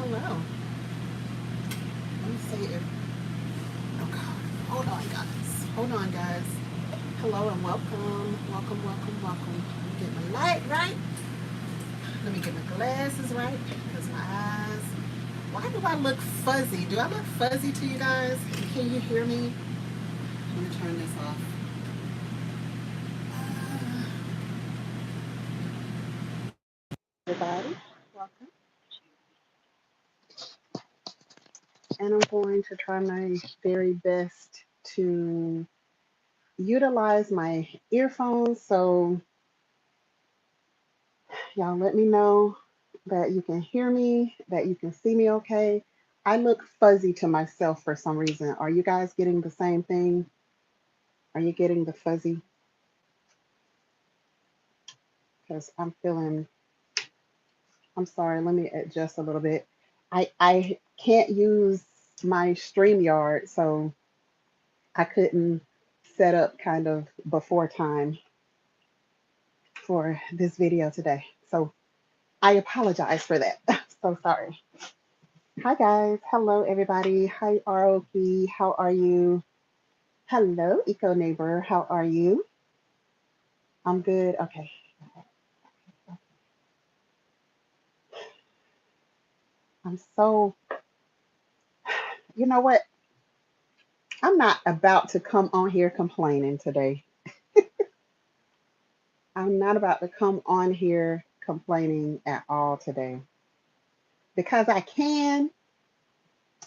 hello. Let me see if. Oh God. Hold on, guys. Hold on, guys. Hello and welcome. Welcome, welcome, welcome. Let me get my light right. Let me get my glasses right. Because my eyes. Why do I look fuzzy? Do I look fuzzy to you guys? Can you hear me? Let me turn this off. Everybody, welcome. And I'm going to try my very best to utilize my earphones. So, y'all let me know that you can hear me, that you can see me okay. I look fuzzy to myself for some reason. Are you guys getting the same thing? Are you getting the fuzzy? Because I'm feeling, I'm sorry, let me adjust a little bit. I can't use my StreamYard, so I couldn't set up kind of before time for this video today. So I apologize for that. So sorry. Hi guys. Hello everybody. Hi Aoki. How are you? Hello Eco Neighbor. How are you? I'm good. Okay. I'm so, you know what? I'm not about to come on here complaining today. I'm not about to come on here complaining at all today because I can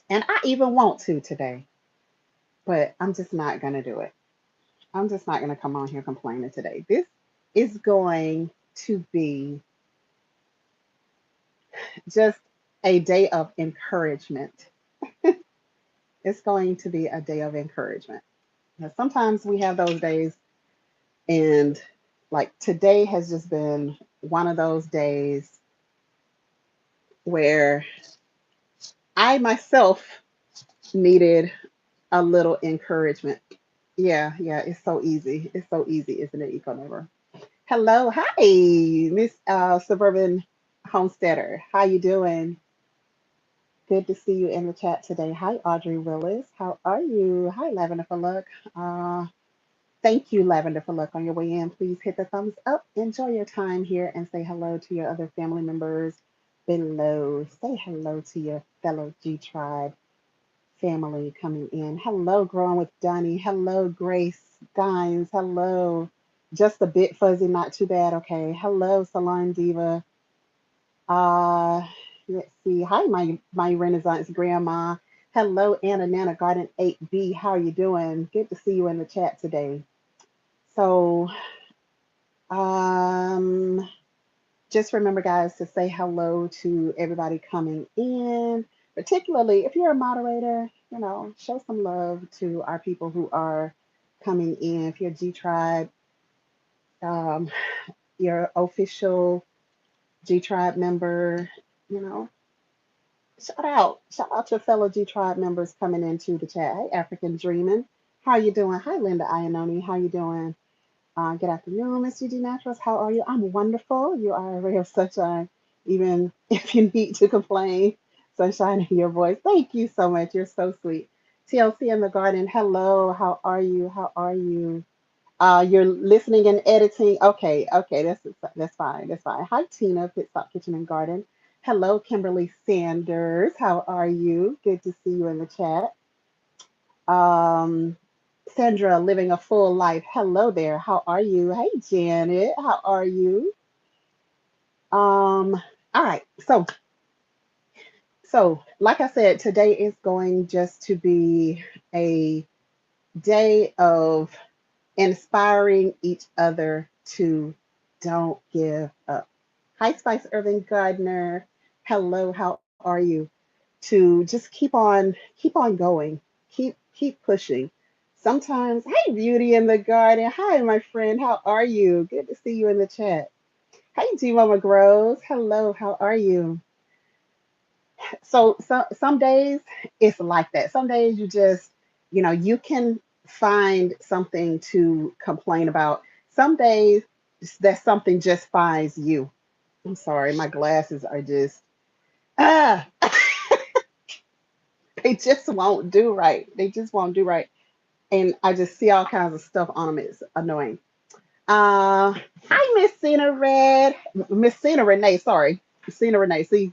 and I even want to today, but I'm just not going to do it. I'm just not going to come on here complaining today. This is going to be just a day of encouragement. It's going to be a day of encouragement. Now, sometimes we have those days, and like today has just been one of those days where I myself needed a little encouragement. Yeah, yeah, it's so easy. It's so easy, isn't it, Eco Neighbor? Hello, hi, Miss Suburban Homesteader. How you doing? Good to see you in the chat today. Hi, Audrey Willis. How are you? Hi, Lavender for Luck. Thank you, Lavender for Luck. On your way in, please hit the thumbs up. Enjoy your time here and say hello to your other family members below. Say hello to your fellow G Tribe family coming in. Hello, Growing with Donnie. Hello, Grace Dines. Hello. Just a bit fuzzy, not too bad. Okay. Hello, Salon Diva. Uh, let's see. Hi, my Renaissance grandma. Hello, Anna Nana Garden 8B. How are you doing? Good to see you in the chat today. So, um, just remember, guys, to say hello to everybody coming in, particularly if you're a moderator, show some love to our people who are coming in. If you're G Tribe, um, your official G Tribe member, you know, shout out. Shout out to fellow G Tribe members coming into the chat. Hey, African Dreaming. How you doing? Hi, Linda Iannone. How you doing? Good afternoon, Miss UD Naturals. How are you? I'm wonderful. You are a ray of sunshine, even if you need to complain. Sunshine in your voice. Thank you so much. You're so sweet. TLC in the garden. Hello. How are you? How are you? You're listening and editing. Okay, okay, that's fine. That's fine. Hi, Tina, Pit Stop Kitchen and Garden. Hello, Kimberly Sanders. How are you? Good to see you in the chat. Um, Sandra, living a full life. Hello there. How are you? Hey, Janet. How are you? All right. So like I said, today is going just to be a day of inspiring each other to don't give up. Hi, Spice Irving Gardner. Hello, how are you? To just keep on going, keep pushing. Sometimes, hey, Beauty in the Garden. Hi, my friend. How are you? Good to see you in the chat. Hey, G Mama Grows. Hello, how are you? So some days it's like that. Some days you just, you can find something to complain about. Some days that something just finds you. I'm sorry, my glasses are just ah. They just won't do right. They just won't do right. And I just see all kinds of stuff on them. It's annoying. Uh, Hi, Miss Cena Red. Miss Cena Renee, sorry. Cena Renee. See,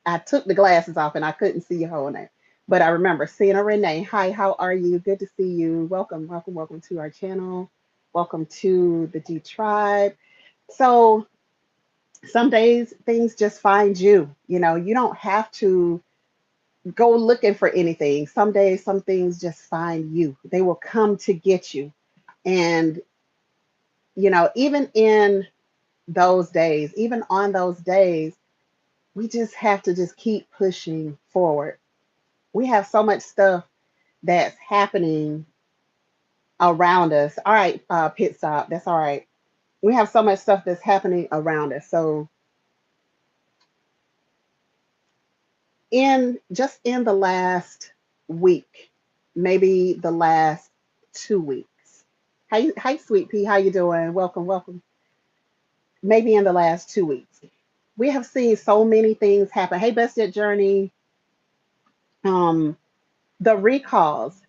I took the glasses off and I couldn't see your whole name. But I remember Cena Renee. Hi, how are you? Good to see you. Welcome, welcome, welcome to our channel. Welcome to the G Tribe. So some days things just find you. You know, you don't have to go looking for anything. Some days some things just find you. They will come to get you. And, even in those days, even on those days, we just have to just keep pushing forward. We have so much stuff that's happening around us. All right, pit stop. That's all right. We have so much stuff that's happening around us. So in the last week, maybe the last 2 weeks. Hi, sweet pea. How you doing? Welcome, welcome. Maybe in the last 2 weeks, we have seen so many things happen. Hey, Best Jet Journey. Um, the recalls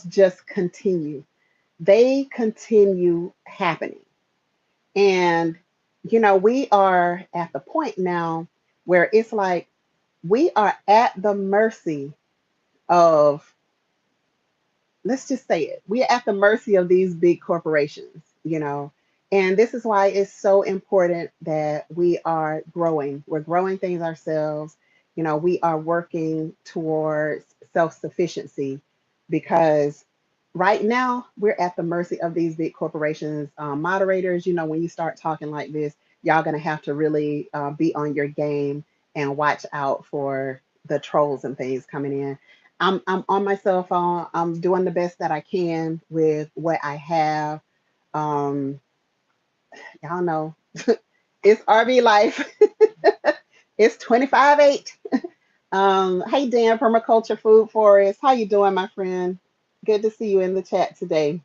just continue. They continue happening. And, we are at the point now where it's like we are at the mercy of, let's just say it, we're at the mercy of these big corporations. And this is why it's so important that we are growing. We're growing things ourselves. We are working towards self-sufficiency because right now we're at the mercy of these big corporations. Moderators, when you start talking like this, y'all gonna have to really be on your game and watch out for the trolls and things coming in. I'm on my cell phone. I'm doing the best that I can with what I have. Um, y'all know it's RV life. It's 25/8. Hey Dan, Permaculture Food Forest. How you doing, my friend? Good to see you in the chat today.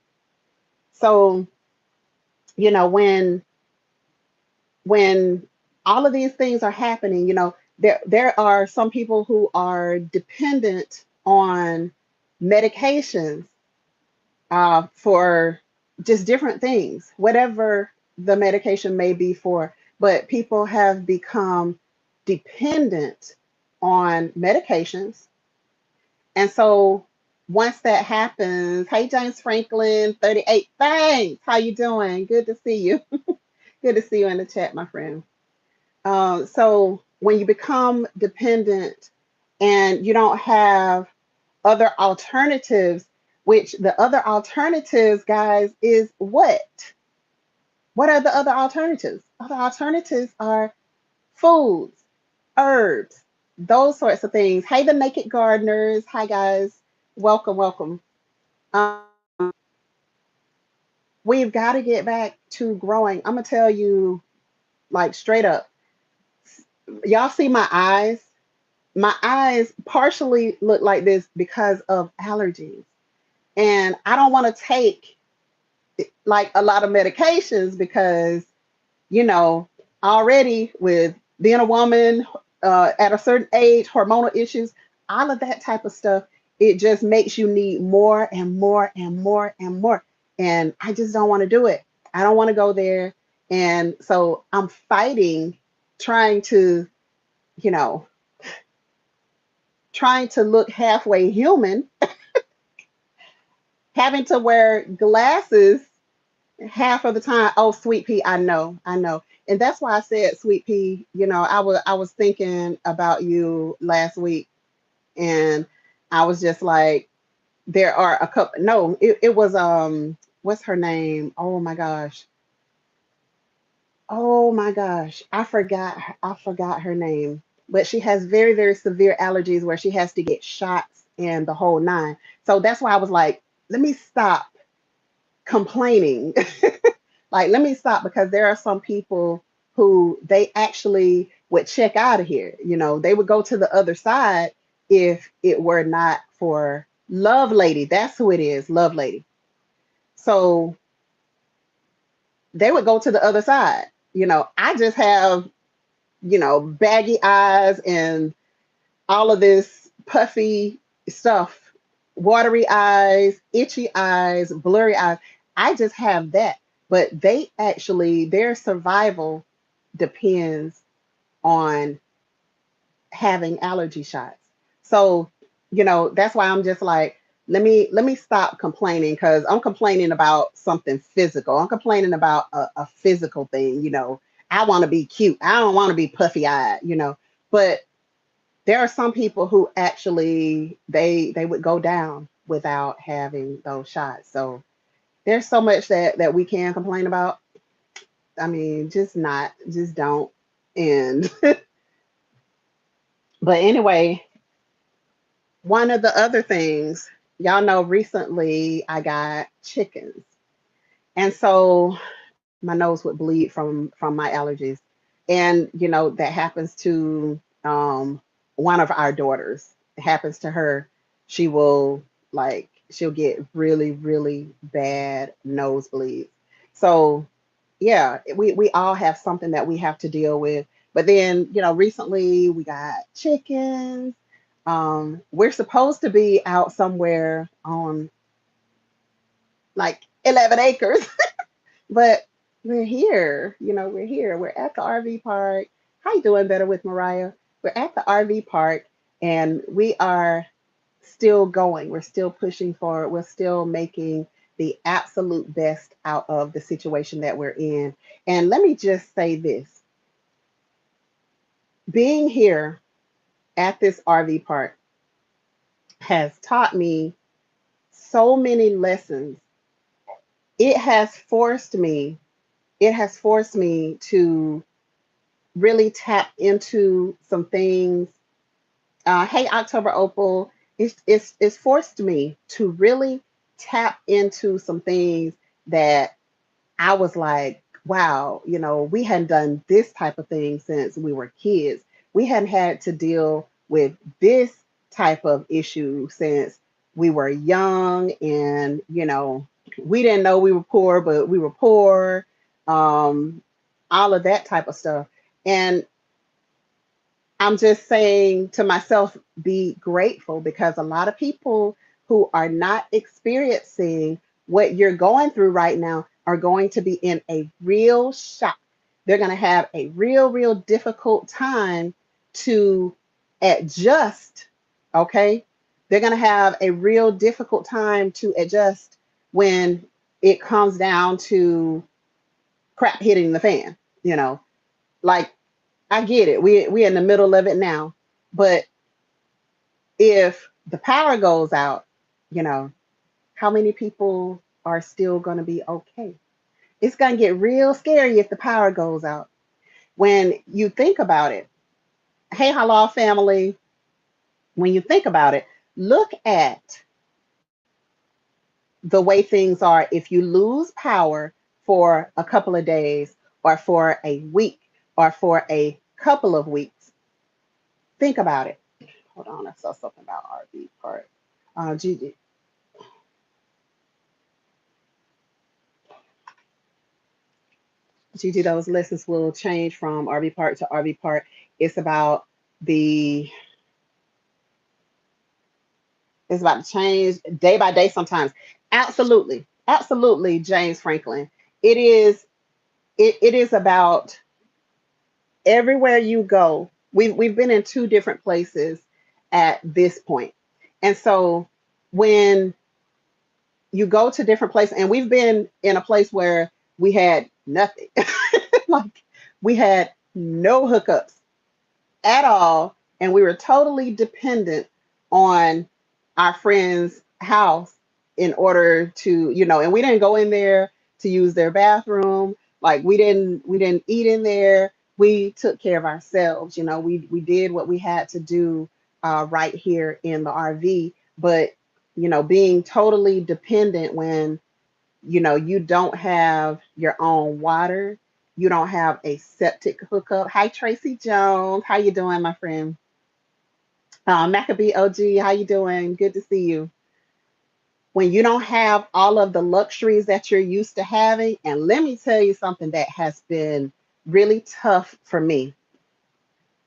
So, when all of these things are happening, there are some people who are dependent on medications for just different things, whatever the medication may be for. But people have become dependent on medications. And so once that happens, hey, James Franklin, 38, thanks. How you doing? Good to see you. Good to see you in the chat, my friend. So when you become dependent and you don't have other alternatives, which the other alternatives, guys, is what? What are the other alternatives? Other alternatives are foods, herbs, those sorts of things. Hey, the naked gardeners. Hi, guys. Welcome, welcome. Um, we've got to get back to growing. I'm going to tell you, like, straight up. Y'all see my eyes? My eyes partially look like this because of allergies. And I don't want to take like a lot of medications because, you know, already with being a woman at a certain age, hormonal issues, all of that type of stuff, it just makes you need more and more and more and more. And I just don't want to do it. I don't want to go there. And so I'm fighting, trying to, you know, trying to look halfway human, having to wear glasses half of the time. Oh, sweet pea, I know, I know. And that's why I said, sweet pea, I was thinking about you last week, and I was just like, there are a couple. No, it was what's her name? Oh my gosh. Oh my gosh. I forgot her name. But she has very, very severe allergies where she has to get shots and the whole nine. So that's why I was like, let me stop complaining. Like, let me stop because there are some people who they actually would check out of here. They would go to the other side if it were not for Love Lady. That's who it is, Love Lady. So they would go to the other side. I just have, baggy eyes and all of this puffy. stuff, watery eyes, itchy eyes, blurry eyes. I just have that. But they actually, their survival depends on having allergy shots. So, that's why I'm just like, let me stop complaining, because I'm complaining about something physical. I'm complaining about a physical thing. I want to be cute. I don't want to be puffy eyed. But there are some people who actually they would go down without having those shots. So there's so much that we can complain about. I mean, just don't. And but anyway, one of the other things, y'all know, recently I got chickens. And so my nose would bleed from my allergies. And that happens to one of our daughters. It happens to her. She will, like, she'll get really, really bad nosebleeds. So yeah, we all have something that we have to deal with. But then, recently we got chickens. We're supposed to be out somewhere on like 11 acres, but we're here. We're here. We're at the RV park. How you doing, Better with Mariah? We're at the RV park, and we are still going. We're still pushing forward. We're still making the absolute best out of the situation that we're in. And let me just say this: being here at this RV park has taught me so many lessons. It has forced me, it has forced me to really tap into some things. Hey, October Opal, it's forced me to really tap into some things that I was like, wow, we hadn't done this type of thing since we were kids. We hadn't had to deal with this type of issue since we were young, and we didn't know we were poor, but we were poor. Um, all of that type of stuff. And I'm just saying to myself, be grateful, because a lot of people who are not experiencing what you're going through right now are going to be in a real shock. They're going to have a real, real difficult time to adjust. Okay. They're going to have a real difficult time to adjust when it comes down to crap hitting the fan, you know, like, I get it. We're in the middle of it now. But if the power goes out, you know, how many people are still going to be okay? It's going to get real scary if the power goes out. When you think about it, hey, halal family, when you think about it, look at the way things are if you lose power for a couple of days, or for a week, or for a couple of weeks. Think about it. Hold on, I saw something about RV part. Gigi, Gigi, those lessons will change from RV park to RV park. It's about the, it's about to change day by day sometimes. Absolutely, absolutely, James Franklin. It is, it is about everywhere you go. We've been in two different places at this point, and so when you go to different places, and we've been in a place where we had nothing. Like, we had no hookups at all, and we were totally dependent on our friend's house in order to, and we didn't go in there to use their bathroom. Like, we didn't eat in there. We took care of ourselves. We did what we had to do right here in the RV. But being totally dependent when you don't have your own water, you don't have a septic hookup. Hi, Tracy Jones. How you doing, my friend? Maccabee OG, how you doing? Good to see you. When you don't have all of the luxuries that you're used to having, and let me tell you something that has been really tough for me.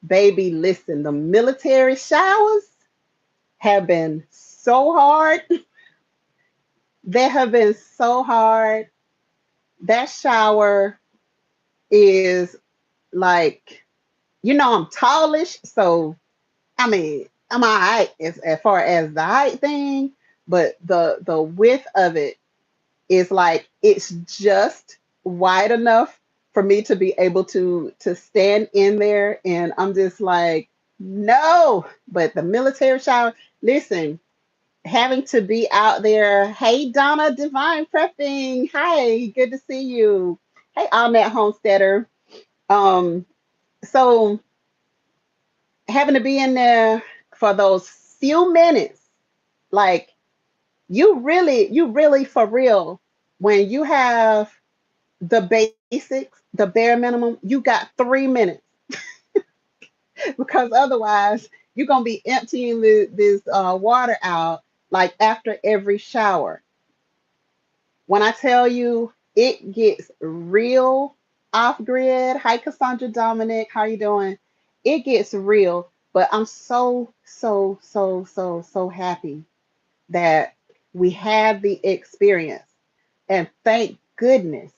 Baby, listen, the military showers. have been so hard. They have been so hard. That shower is like, I'm tallish, so I mean, I'm all right as far as the height thing, but the width of it is like it's just wide enough for me to be able to stand in there, and I'm just like, no. But the military shower, listen, having to be out there. Hey, Donna, Divine Prepping. Hi, good to see you. Hey, Annette Homesteader. Um, so having to be in there for those few minutes, like you really for real, when you have the basics, the bare minimum, you got 3 minutes because otherwise you're gonna be emptying this water out like after every shower. When I tell you it gets real off grid. Hi, Cassandra Dominic. How you doing? It gets real, but I'm so, so, so, so, so happy that we had the experience. And thank goodness.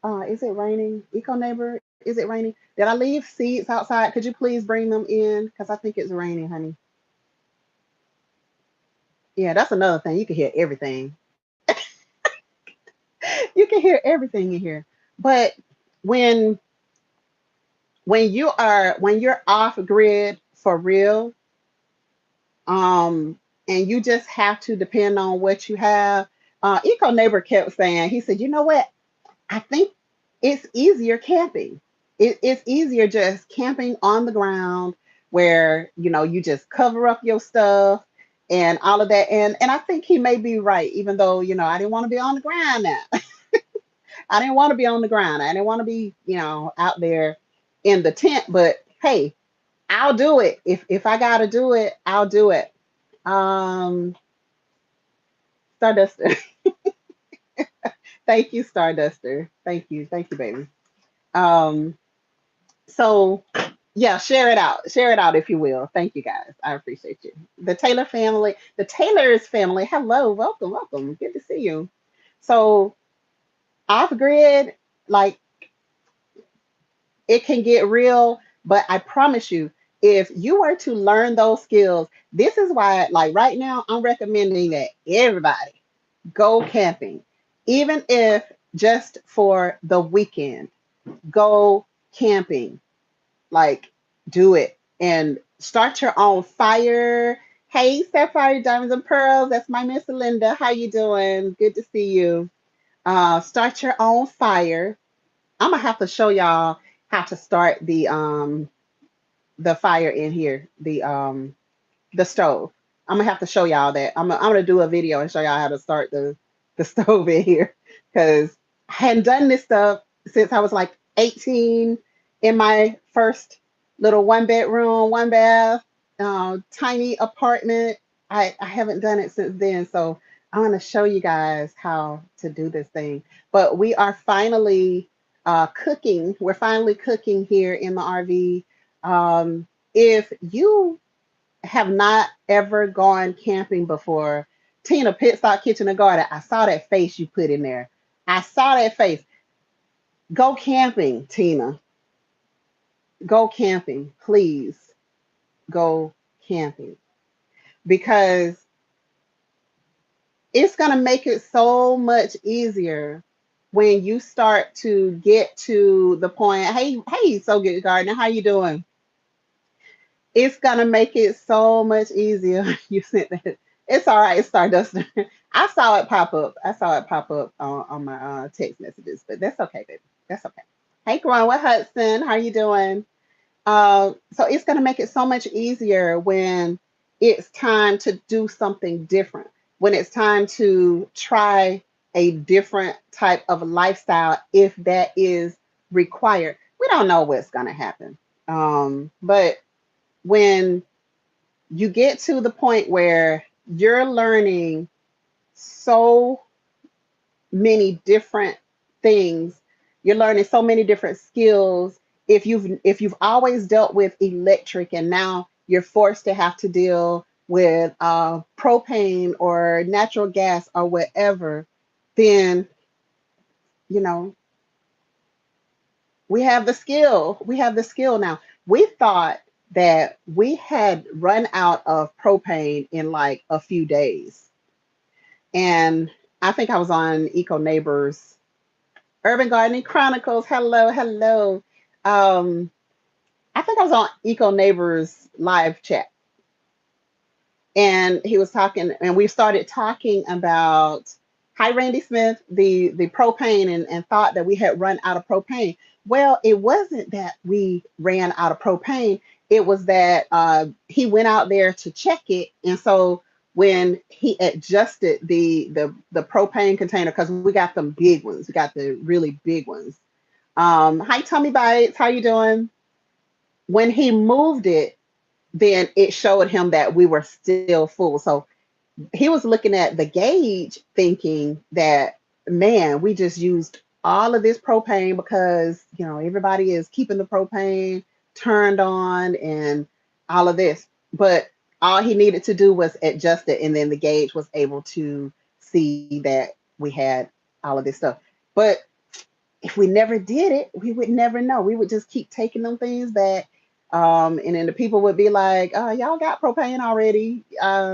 Is it raining? Eco neighbor, is it raining? Did I leave seeds outside? Could you please bring them in? Because I think it's raining, honey. Yeah, that's another thing. You can hear everything. You can hear everything in here. But when when you're off grid for real, and you just have to depend on what you have. Eco neighbor kept saying, he said, you know what? I think it's easier camping. It's easier just camping on the ground where you just cover up your stuff and all of that. And I think he may be right, even though I didn't want to be on the ground now. I didn't want to be on the ground. I didn't want to be out there in the tent. But hey, I'll do it. If I gotta do it, I'll do it. Um, Starduster. Thank you, Starduster. Thank you, baby. Um, so yeah, share it out. Share it out if you will. Thank you guys. I appreciate you. The Taylor family, the Taylor's family. Hello, welcome, welcome. Good to see you. So off grid, like it can get real, but I promise you, if you were to learn those skills, this is why, like right now, I'm recommending that everybody go camping, even if just for the weekend. Go camping, like do it and start your own fire. Hey, Sapphire Diamonds and Pearls, that's my Miss Linda. How you doing? Good to see you. Start your own fire. I'm gonna have to show y'all how to start the fire in here, the stove. I'm gonna have to show y'all that. I'm gonna do a video and show y'all how to start the stove in here because I hadn't done this stuff since I was like 18 in my first little one bedroom, one bath, tiny apartment. I haven't done it since then, so I'm gonna show you guys how to do this thing. But we are finally cooking. We're finally cooking here in the RV. If you have not ever gone camping before, Tina, Pit Stop Kitchen and Garden, I saw that face you put in there. I saw that face. Go camping, Tina. Go camping. Please go camping because it's going to make it so much easier when you start to get to the point. Hey, so good, Gardner. How you doing? It's gonna make it so much easier. You sent that. It's all right, Stardust. I saw it pop up. I saw it pop up on my text messages, but that's okay, baby. That's okay. Hey, Gwen Hudson, how you doing? So it's gonna make it so much easier when it's time to do something different. When it's time to try a different type of lifestyle, if that is required. We don't know what's gonna happen. But when you get to the point where you're learning so many different things, you're learning so many different skills. If you've always dealt with electric and now you're forced to have to deal with propane or natural gas or whatever, then, you know, we have the skill. We have the skill now. We thought that we had run out of propane in like a few days. And I think I was on Eco Neighbors, Urban Gardening Chronicles. Hello, hello. Um, I think I was on Eco Neighbors live chat, and he was talking, and we started talking about, hi Randy Smith, the propane, and thought that we had run out of propane. Well, it wasn't that we ran out of propane. It was that he went out there to check it, and so when he adjusted the propane container, because we got them big ones, we got the really big ones. Hi Tummy Bites, how you doing? When he moved it, then it showed him that we were still full. So he was looking at the gauge thinking that, man, we just used all of this propane because, everybody is keeping the propane turned on and all of this. But all he needed to do was adjust it, and then the gauge was able to see that we had all of this stuff. But if we never did it, we would never know. We would just keep taking them things back. And then the people would be like, y'all got propane already.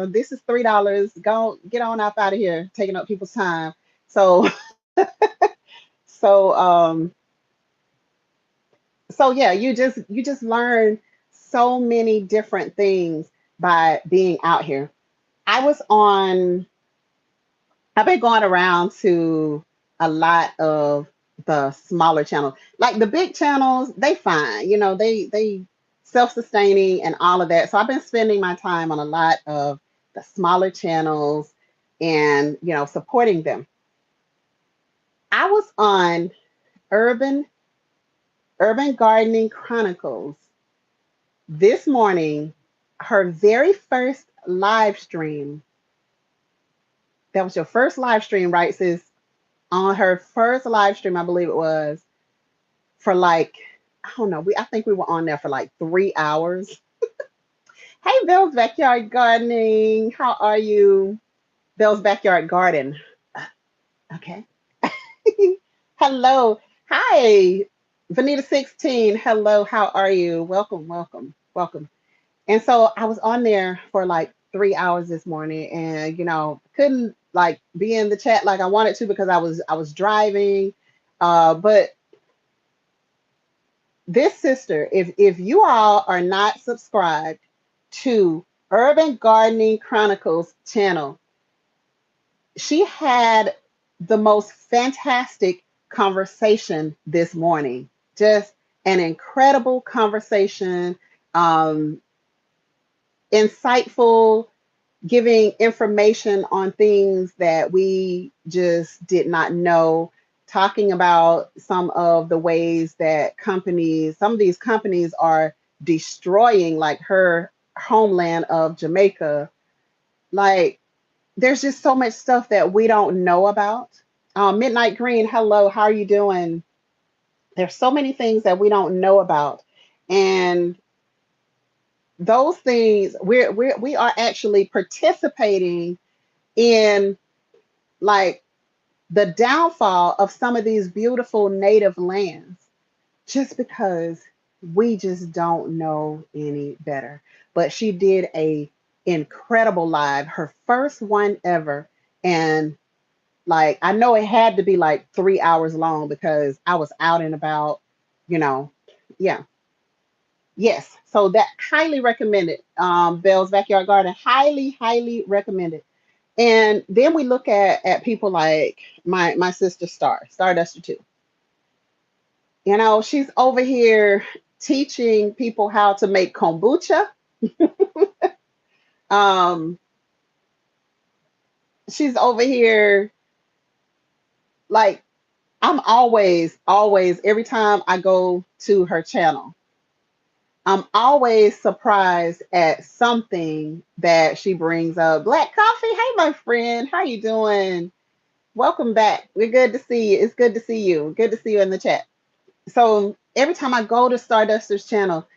This is $3. Go get on up out of here, taking up people's time. So, so, so yeah, you just learn so many different things by being out here. I was on I've been going around to a lot of the smaller channels. Like the big channels, they fine, they self-sustaining and all of that. So I've been spending my time on a lot of the smaller channels and, supporting them. I was on Urban Urban Gardening Chronicles this morning, her very first live stream. That was your first live stream, right, sis? On her first live stream, I believe it was, for like, I don't know, I think we were on there for like 3 hours. Hey, Bill's Backyard Gardening. How are you? Bill's Backyard Garden. Okay. Hello. Hi. Vanita 16. Hello. How are you? Welcome, welcome, welcome. And so I was on there for like 3 hours this morning, and couldn't like be in the chat like I wanted to because I was driving. But this sister, if you all are not subscribed to Urban Gardening Chronicles channel, she had the most fantastic conversation this morning. Just an incredible conversation, um, insightful, giving information on things that we just did not know, talking about some of the ways that some of these companies are destroying like her homeland of Jamaica. Like, there's just so much stuff that we don't know about. Midnight Green, hello, how are you doing? There's so many things that we don't know about. And those things, we are actually participating in like the downfall of some of these beautiful native lands just because we just don't know any better. But she did a incredible live, her first one ever. And like, I know it had to be like 3 hours long because I was out and about, you know. Yeah. Yes. So that highly recommended. Bell's Backyard Garden, highly, highly recommended. And then we look at people like my sister Starduster too. She's over here teaching people how to make kombucha. Um, she's over here like, I'm always, always, every time I go to her channel, I'm always surprised at something that she brings up. Black coffee, hey my friend, how you doing? Welcome back. We're good to see you. It's good to see you. Good to see you in the chat. So every time I go to Starduster's channel,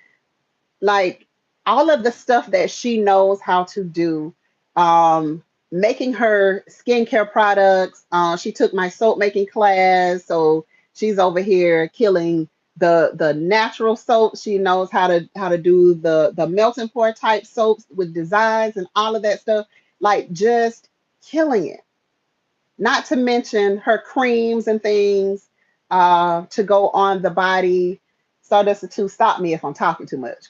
like all of the stuff that she knows how to do, um, making her skincare products. She took my soap making class, so she's over here killing the natural soaps. She knows how to do the melting pour type soaps with designs and all of that stuff, like just killing it. Not to mention her creams and things to go on the body. Stardust the two, stop me if I'm talking too much.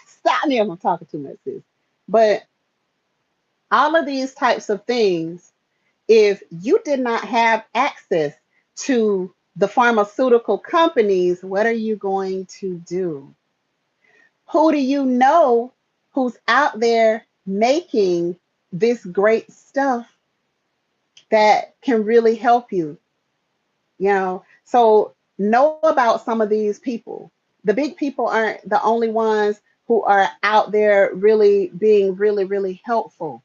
Stop me if I'm talking too much, sis. But all of these types of things, if you did not have access to the pharmaceutical companies, what are you going to do? Who do you know who's out there making this great stuff that can really help you? So know about some of these people. The big people aren't the only ones who are out there really being really, really helpful.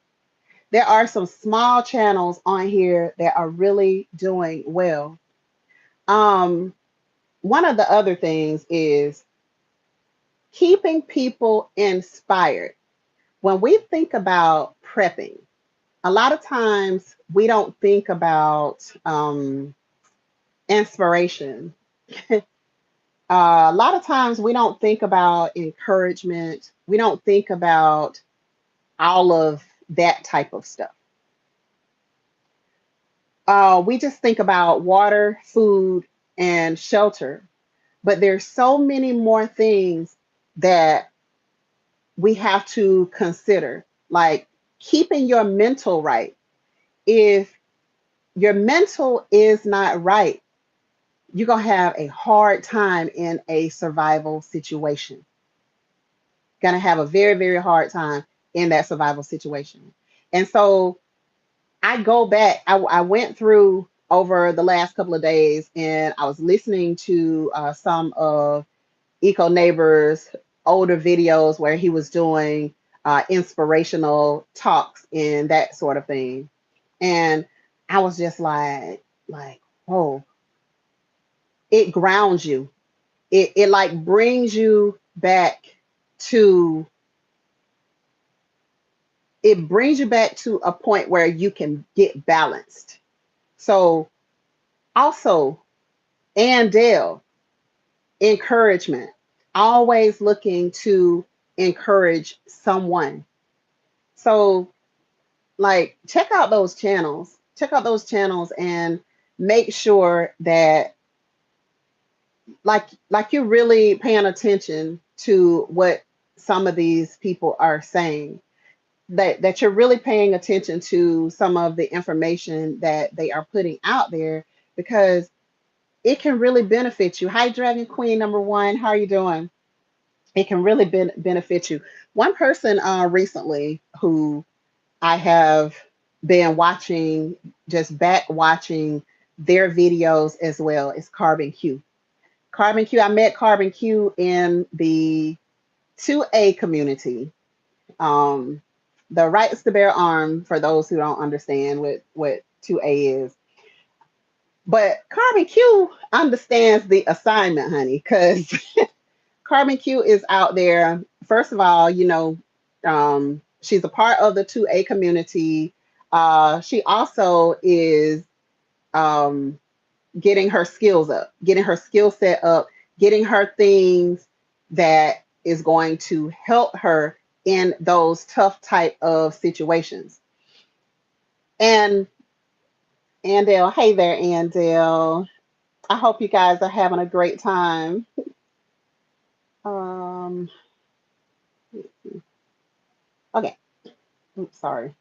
There are some small channels on here that are really doing well. Um, One of the other things is keeping people inspired. When we think about prepping, a lot of times we don't think about inspiration. A lot of times we don't think about encouragement. We don't think about all of that type of stuff. We just think about water, food, and shelter. But there's so many more things that we have to consider, like keeping your mental right. If your mental is not right, you're going to have a hard time in a survival situation. Going to have a very, very hard time in that survival situation. And so I go back, I went through over the last couple of days and I was listening to some of Eco Neighbor's older videos where he was doing inspirational talks and that sort of thing. And I was just like, oh, it grounds you. It like brings you back to it brings you back to a point where you can get balanced. So also, and Dale, encouragement. Always looking to encourage someone. So like check out those channels. Check out those channels and make sure that like you're really paying attention to what some of these people are saying. That you're really paying attention to some of the information that they are putting out there because it can really benefit you. Hi, Dragon Queen number one. How are you doing? It can really benefit you. One person recently who I have been watching, just back watching their videos as well, is Carbon Q. Carbon Q, I met Carbon Q in the 2A community. Um, the rights to bear arm, for those who don't understand what 2A is. But Carbon Q understands the assignment, honey, because Carbon Q is out there. First of all, she's a part of the 2A community. She also is um, getting her skills up, getting her skill set up, getting her things that is going to help her in those tough type of situations. And Andale, hey there, Andale. I hope you guys are having a great time. Um, okay. Oops, sorry.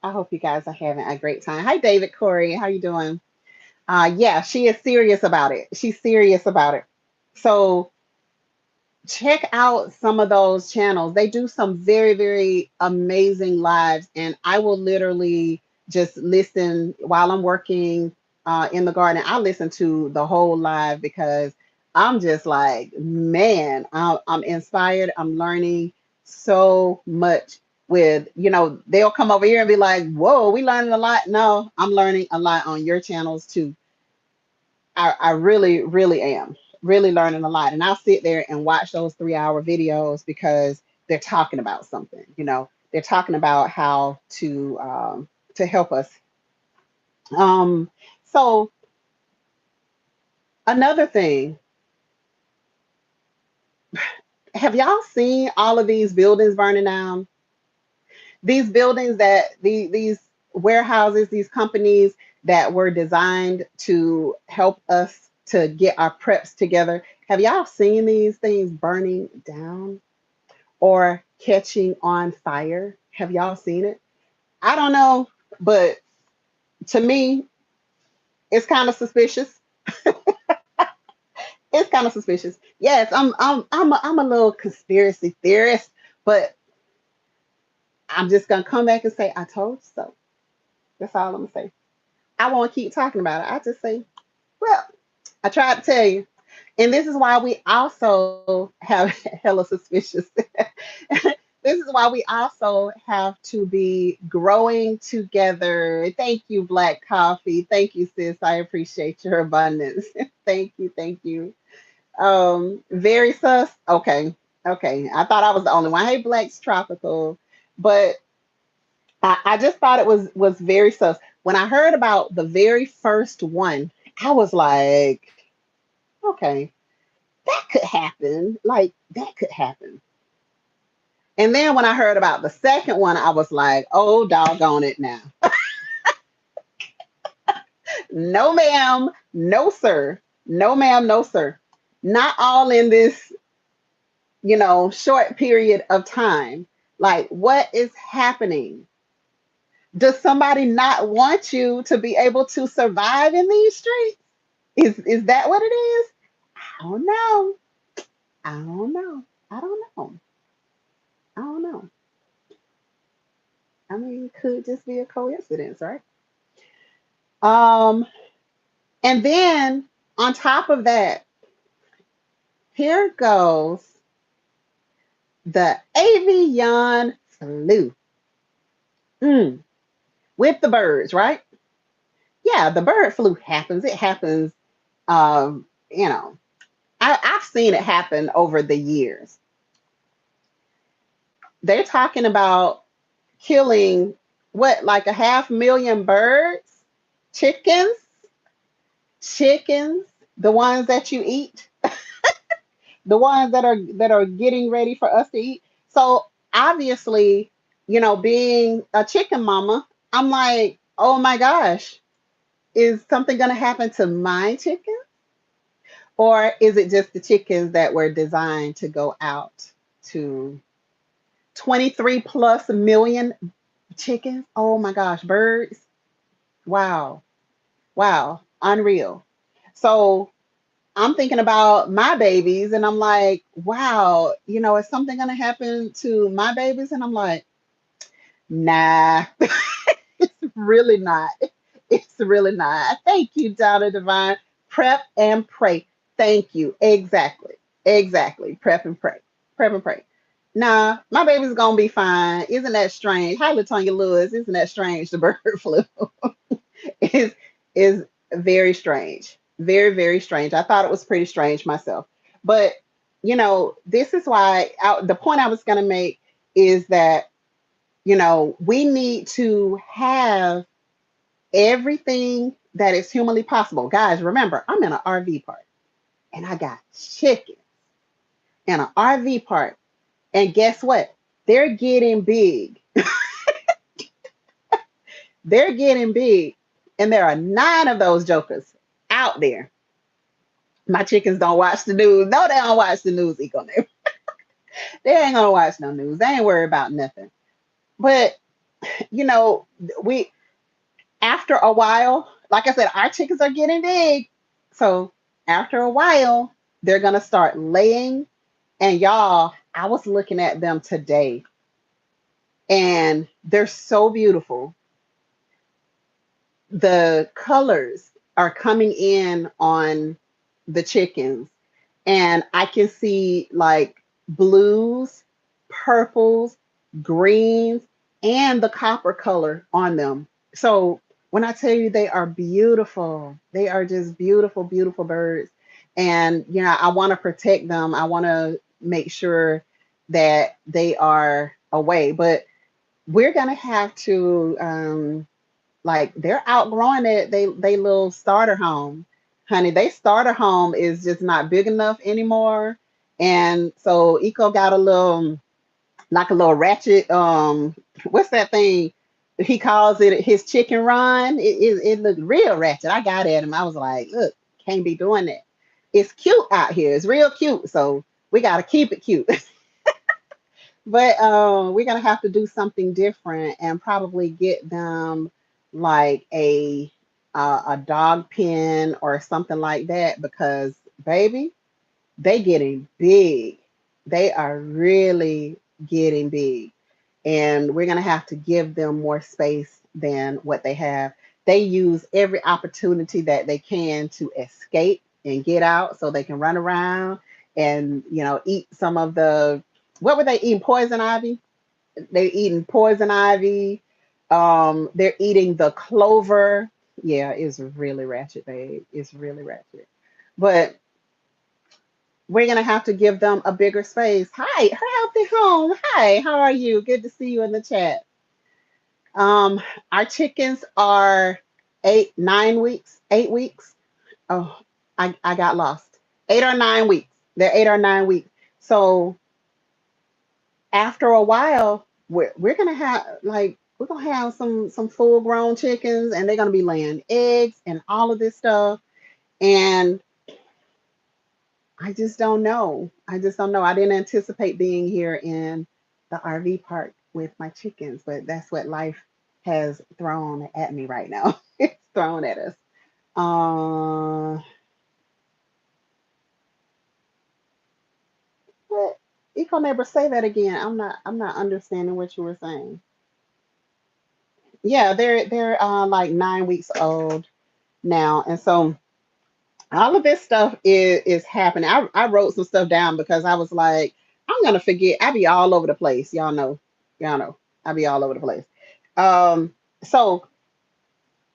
I hope you guys are having a great time. Hi, David Corey. How you doing? Yeah, she is serious about it. She's serious about it. So check out some of those channels. They do some very, very amazing lives, and I will literally just listen while I'm working in the garden. I listen to the whole live because I'm just like, man, I'm inspired. I'm learning so much. They'll come over here and be like, whoa, we learning a lot. No, I'm learning a lot on your channels too. I really, really am. really learning a lot. And I'll sit there and watch those 3 hour videos because they're talking about something, they're talking about how to help us. Um, so another thing, have y'all seen all of these buildings burning down? These buildings these warehouses, these companies that were designed to help us to get our preps together. Have y'all seen these things burning down or catching on fire? Have y'all seen it? I don't know, but to me, it's kind of suspicious. It's kind of suspicious. Yes, I'm a little conspiracy theorist, but I'm just gonna come back and say I told you so. That's all I'm gonna say. I won't keep talking about it. I just say, well, I tried to tell you. And this is why we also have hella suspicious. This is why we also have to be growing together. Thank you, Black Coffee. Thank you, sis. I appreciate your abundance. Thank you. Thank you. Very sus. Okay. Okay. I thought I was the only one. Hey, Black's Tropical. But I just thought it was very sus. When I heard about the very first one, I was like, okay, that could happen. Like that could happen. And then when I heard about the second one, I was like, oh doggone it now. No ma'am, no sir. No ma'am, no sir. Not all in this, short period of time. Like what is happening? Does somebody not want you to be able to survive in these streets? Is that what it is? I don't know. I don't know. I don't know. I don't know. I mean, it could just be a coincidence, right? Um, and then on top of that, here goes the avian flu. Mm, with the birds, right? Yeah, the bird flu happens. It happens. Um, you know, I've seen it happen over the years. They're talking about killing what, like a 500,000 birds, chickens, chickens, the ones that you eat, the ones that are getting ready for us to eat. So obviously, being a chicken mama, I'm like, oh my gosh, is something going to happen to my chicken? Or is it just the chickens that were designed to go out to 23 plus million chickens? Oh my gosh, birds. Wow. Wow. Unreal. So I'm thinking about my babies and I'm like, wow, is something going to happen to my babies? And I'm like, nah, it's really not. It's really not. Thank you, Donna Divine. Prep and pray. Thank you. Exactly. Exactly. Prep and pray. Prep and pray. Nah, my baby's gonna be fine. Isn't that strange? Hi, Latonya Lewis. Isn't that strange? The bird flu is is very strange. Very, very strange. I thought it was pretty strange myself. But this is why the point I was gonna make is that we need to have everything that is humanly possible. Guys, remember, I'm in an RV park and I got chickens in an RV park. And guess what? They're getting big. They're getting big. And there are 9 of those jokers out there. My chickens don't watch the news. No, they don't watch the news, Eco. They ain't gonna watch no news. They ain't worried about nothing. But you know, we after a while, like I said, our chickens are getting big. So after a while, they're gonna start laying. And y'all, I was looking at them today, and they're so beautiful. The colors are coming in on the chickens, and I can see like blues, purples, greens, and the copper color on them. So when I tell you they are beautiful, they are just beautiful, beautiful birds. And I want to protect them. I want to make sure that they are away, but we're gonna have to like they're outgrowing it. They little starter home, honey. They starter home is just not big enough anymore, and so Eco got a little like a little ratchet. What's that thing? He calls it his chicken run. It looked real ratchet. I got at him. I was like, look, can't be doing that. It's cute out here. It's real cute. So we got to keep it cute. But we're gonna have to do something different and probably get them like a dog pen or something like that because baby, they getting big. They are really getting big, and we're gonna have to give them more space than what they have. They use every opportunity that they can to escape and get out so they can run around and eat some of the what were they eating? Poison ivy. They're eating poison ivy. They're eating the clover. Yeah, it's really ratchet, babe. It's really ratchet. But we're gonna have to give them a bigger space. Hi, her healthy home. Hi, how are you? Good to see you in the chat. Um, our chickens are 8, 9 weeks, 8 weeks. Oh, I got lost. 8 or 9 weeks. They're 8 or 9 weeks. So after a while, we're gonna have like we're gonna have some full grown chickens, and they're gonna be laying eggs and all of this stuff. And I just don't know. I just don't know. I didn't anticipate being here in the RV park with my chickens, but that's what life has thrown at me right now. It's thrown at us. Uh, but you can never say that again. I'm not understanding what you were saying. Yeah, they're like 9 weeks old now, and so all of this stuff is happening. I wrote some stuff down because I was like, I'm gonna forget. I be all over the place. Y'all know. I be all over the place. So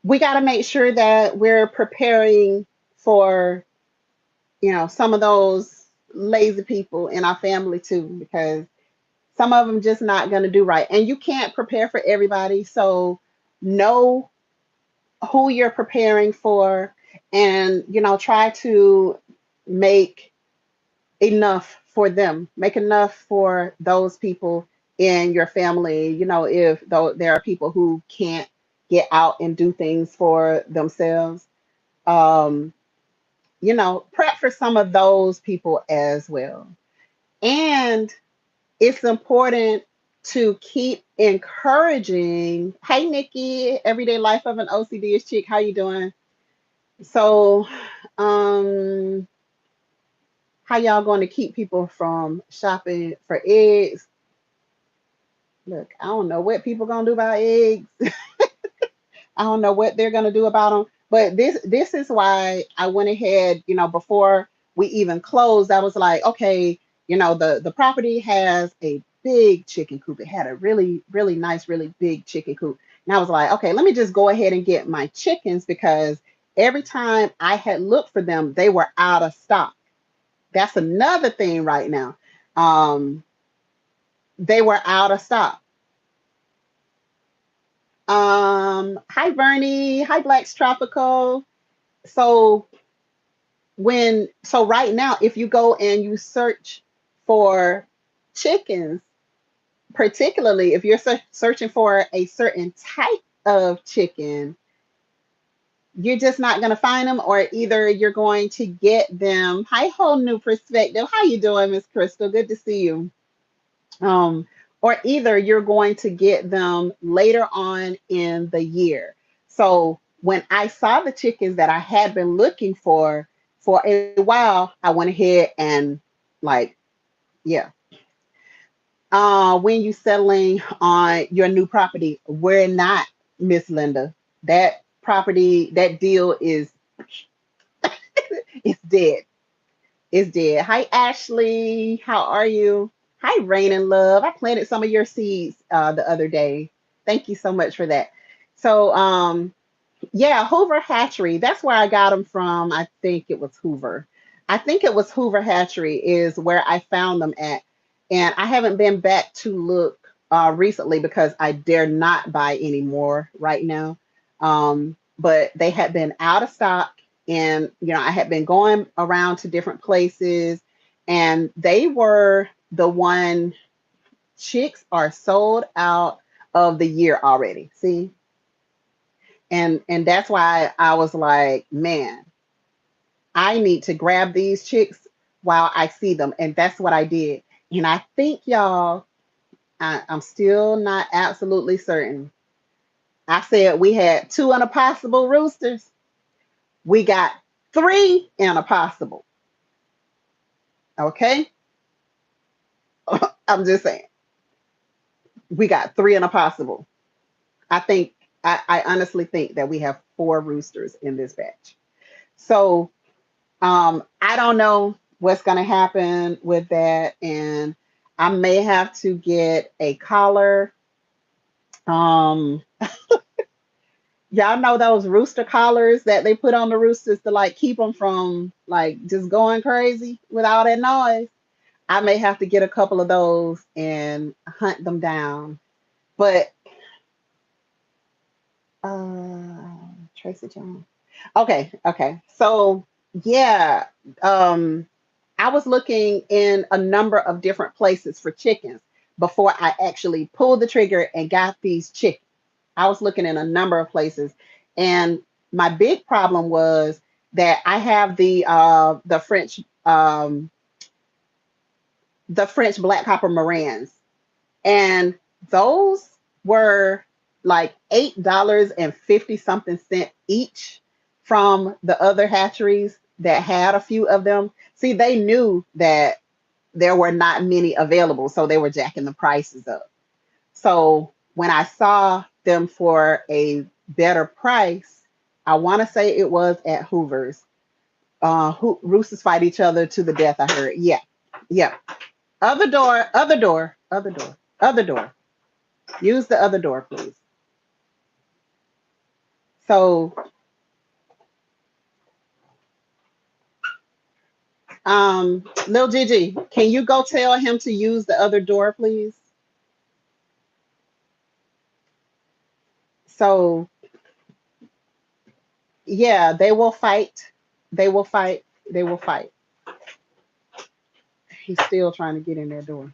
we got to make sure that we're preparing for some of those lazy people in our family too, because some of them just not gonna do right, and you can't prepare for everybody. So know who you're preparing for, and try to make enough for them, make enough for those people in your family. If though there are people who can't get out and do things for themselves, um prep for some of those people as well. And it's important to keep encouraging. Hey Nikki, everyday life of an OCD is chick, how you doing? So, um, how y'all going to keep people from shopping for eggs? Look, I don't know what people gonna do about eggs. I don't know what they're gonna do about them. But this is why I went ahead. Before we even closed, I was like, okay, the property has a big chicken coop. It had a really really nice, really big chicken coop, and I was like, okay, let me just go ahead and get my chickens because every time I had looked for them, they were out of stock. That's another thing right now. Um, they were out of stock. Hi Bernie, hi Black's Tropical. So right now, if you go and you search for chickens, particularly if you're searching for a certain type of chicken, you're just not going to find them, or either you're going to get them. Hi, whole new perspective. How you doing, Miss Crystal? Good to see you. um, or either you're going to get them later on in the year. So when I saw the chickens that I had been looking for a while, I went ahead and like, yeah. When you settling on your new property, we're not, Miss Linda. That property, that deal is dead. It's dead. Hi, Ashley. How are you? Hi, Rain and Love. I planted some of your seeds the other day. Thank you so much for that. So, yeah, Hoover Hatchery. That's where I got them from. I think it was Hoover. I think it was Hoover Hatchery is where I found them at. And I haven't been back to look recently because I dare not buy any more right now. But they had been out of stock, and I had been going around to different places, and they were the one. Chicks are sold out of the year already. See, and that's why I was like, man, I need to grab these chicks while I see them. And that's what I did. And I think, y'all, I'm still not absolutely certain. I said we had two in a possible roosters. We got three in a possible. Okay. I'm just saying. We got three in a possible. I think, I honestly think that we have four roosters in this batch. So I don't know what's going to happen with that. And I may have to get a collar. Um, y'all know those rooster collars that they put on the roosters to like keep them from like just going crazy with all that noise. I may have to get a couple of those and hunt them down. But uh, Tracy Jones. Okay, okay. So yeah, um, I was looking in a number of different places for chickens before I actually pulled the trigger and got these chickens. I was looking in a number of places, and my big problem was that I have the French black copper Morans, and those were like $8 and 50 something cent each from the other hatcheries that had a few of them. See, they knew that there were not many available, so they were jacking the prices up. So when I saw them for a better price, I want to say it was at Hoover's. Roosters fight each other to the death, I heard. Yeah, yeah. Other door, other door, other door, other door. Use the other door, please. So, Lil Gigi, can you go tell him to use the other door, please? So, yeah, they will fight. They will fight. They will fight. He's still trying to get in that door.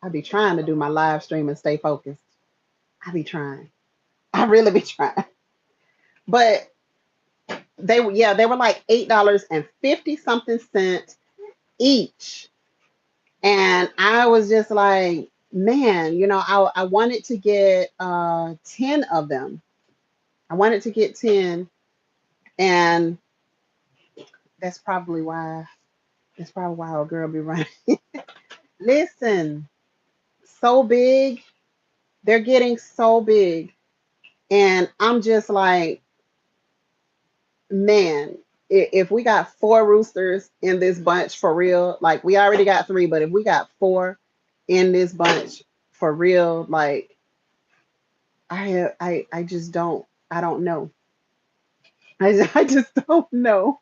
I be trying to do my live stream and stay focused. I be trying. I really be trying. But they were like $8 and 50 something cent each. And I was just like, man, I wanted to get 10 of them. I wanted to get 10, and that's probably why a girl be running. Listen, so big. They're getting so big. And I'm just like, man, if we got four roosters in this bunch for real, like we already got three, but if we got four in this bunch for real, like I just don't know. I just don't know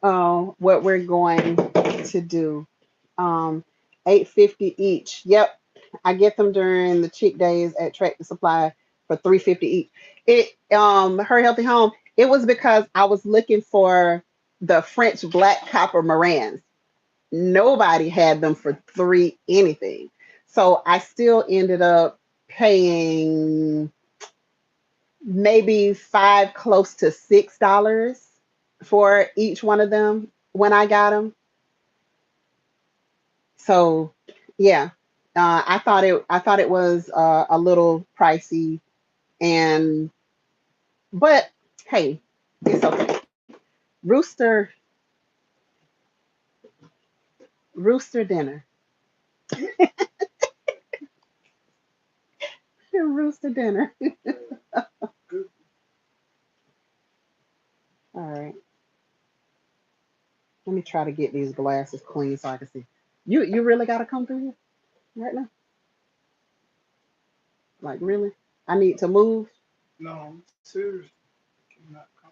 what we're going to do. Um, 850 each. Yep, I get them during the cheap days at Tractor Supply for 350 each. Her healthy home. It was because I was looking for the French black copper Morans. Nobody had them for three anything, so I still ended up paying maybe five, close to $6 for each one of them when I got them. So yeah, I thought it was a little pricey, and but hey, it's okay. Rooster rooster dinner, rooster dinner. All right, let me try to get these glasses clean so I can see. You really gotta come through here right now? Like really? I need to move. No, seriously. Cannot come.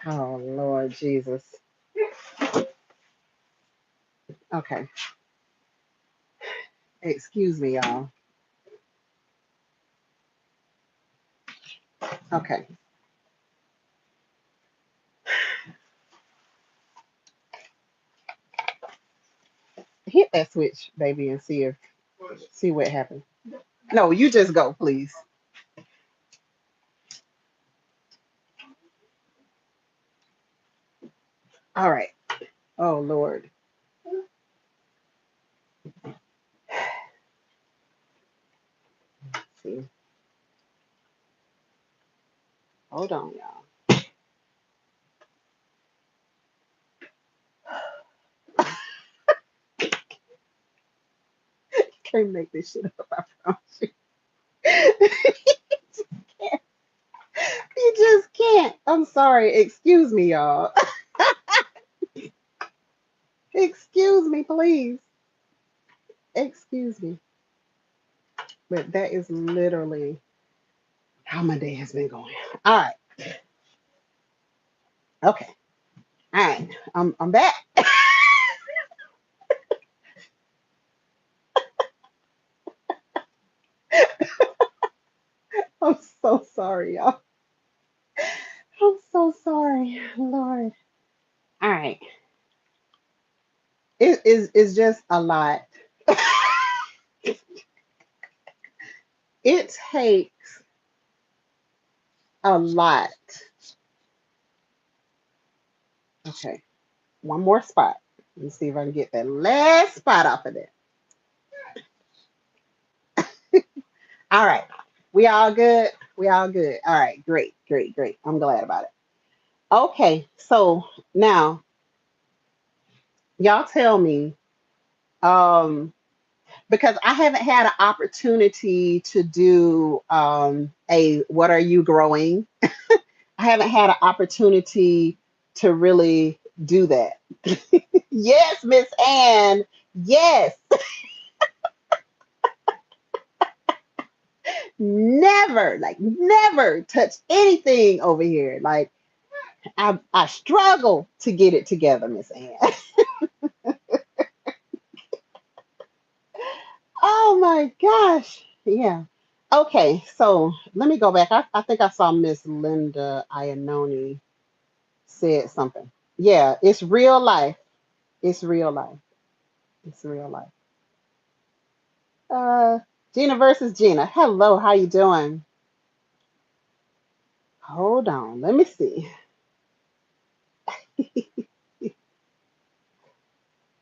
Oh, Lord Jesus. Okay. Excuse me, y'all. Okay. Hit that switch, baby, and see what happens. No, you just go, please. All right. Oh, Lord. See. Hold on, y'all. Can't make this shit up, I promise you. You just can't. I'm sorry. Excuse me, y'all. Excuse me, please. Excuse me. But that is literally how my day has been going. All right. Okay. All right. I'm back. I'm so sorry, y'all. I'm so sorry, Lord. All right. It's just a lot. It takes a lot. Okay. One more spot. Let me see if I can get that last spot off of there. All right. We all good? We all good. All right. Great, great, great. I'm glad about it. Okay. So now y'all tell me, um, because I haven't had an opportunity to do a what are you growing? I haven't had an opportunity to really do that. Yes, Miss Ann. Yes. Never, like never touch anything over here. Like I struggle to get it together, Miss Ann. Oh my gosh. Yeah. Okay, so let me go back. I think I saw Miss Linda Iannone said something. Yeah, it's real life. It's real life. It's real life. Uh, Gina versus Gina. Hello, how you doing? Hold on, let me see.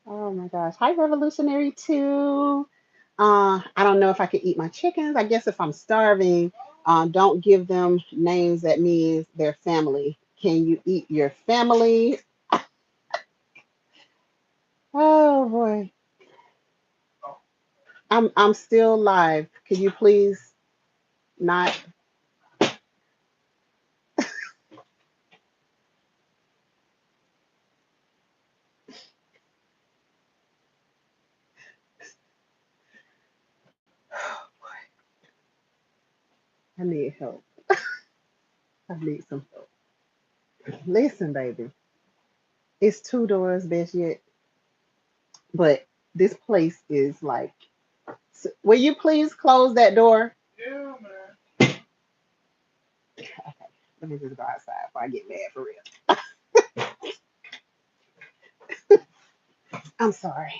Oh my gosh. Hi, Revolutionary 2. I don't know if I could eat my chickens. I guess if I'm starving, don't give them names that means they're family. Can you eat your family? Oh boy. I'm still live. Could you please not? I need help. I need some help. Listen, baby. It's two doors, best yet, but this place is like, will you please close that door? Okay, let me just go outside before I get mad for real. I'm sorry.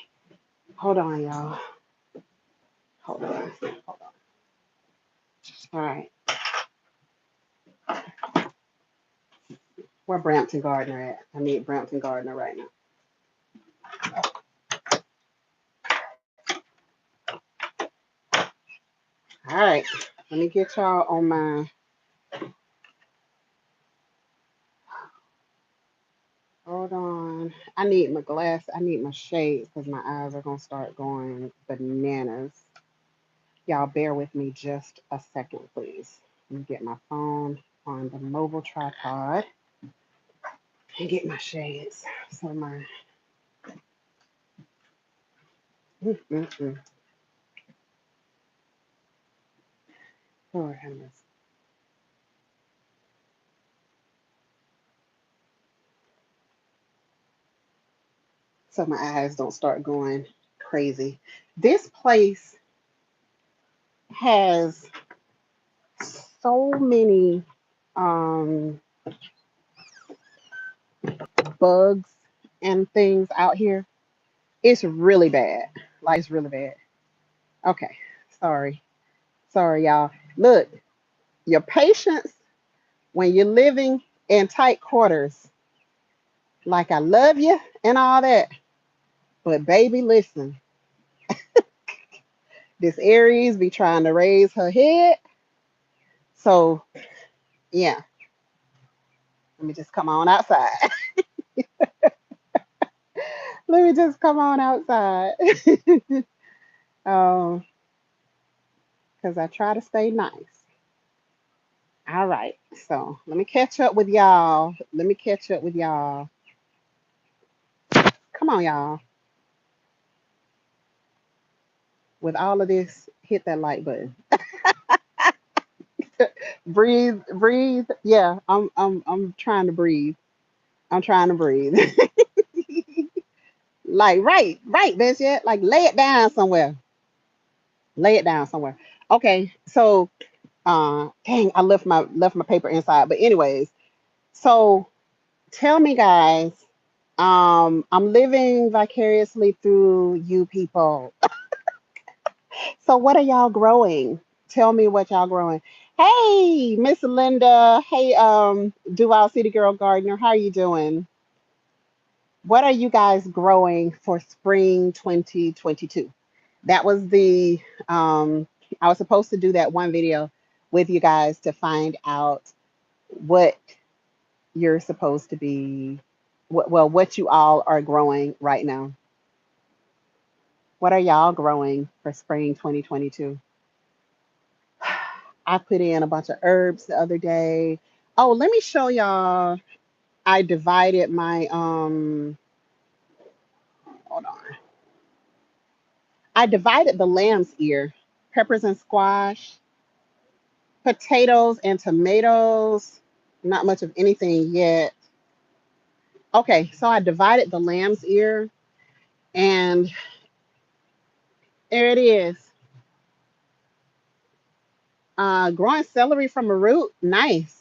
Hold on, y'all. Hold on. Hold on. All right. Where Brampton Gardner at? I need Brampton Gardner right now. All right. Let me get y'all on my. Hold on. I need my glass. I need my shades because my eyes are going to start going bananas. Y'all bear with me just a second, please. Let me get my phone on the mobile tripod and get my shades. So my. Mm-mm-mm. Lord have mercy. so my eyes don't start going crazy. This place has so many um, bugs and things out here. It's really bad. Like, it's really bad. Okay, sorry. Sorry, y'all. Look, your patience when you're living in tight quarters, like I love you and all that. But baby, listen, this Aries be trying to raise her head. So yeah, let me just come on outside. Let me just come on outside. Um, because I try to stay nice. All right. So let me catch up with y'all. Let me catch up with y'all. Come on, y'all. With all of this, hit that like button. Breathe, breathe. Yeah, I'm trying to breathe. I'm trying to breathe. Like, right, bitch. Yeah, like lay it down somewhere. Lay it down somewhere. Okay, so dang, I left my paper inside. But anyways, so tell me, guys, I'm living vicariously through you people. So what are y'all growing? Tell me what y'all growing. Hey, Miss Linda. Hey, Duval City Girl Gardener. How are you doing? What are you guys growing for spring 2022? That was I was supposed to do that one video with you guys to find out what you're supposed to be, what you all are growing right now. What are y'all growing for spring 2022? I put in a bunch of herbs the other day. Oh, let me show y'all. I divided my hold on. I divided the lamb's ear, peppers and squash, potatoes and tomatoes. Not much of anything yet. Okay, so I divided the lamb's ear, and there it is. Growing celery from a root. Nice.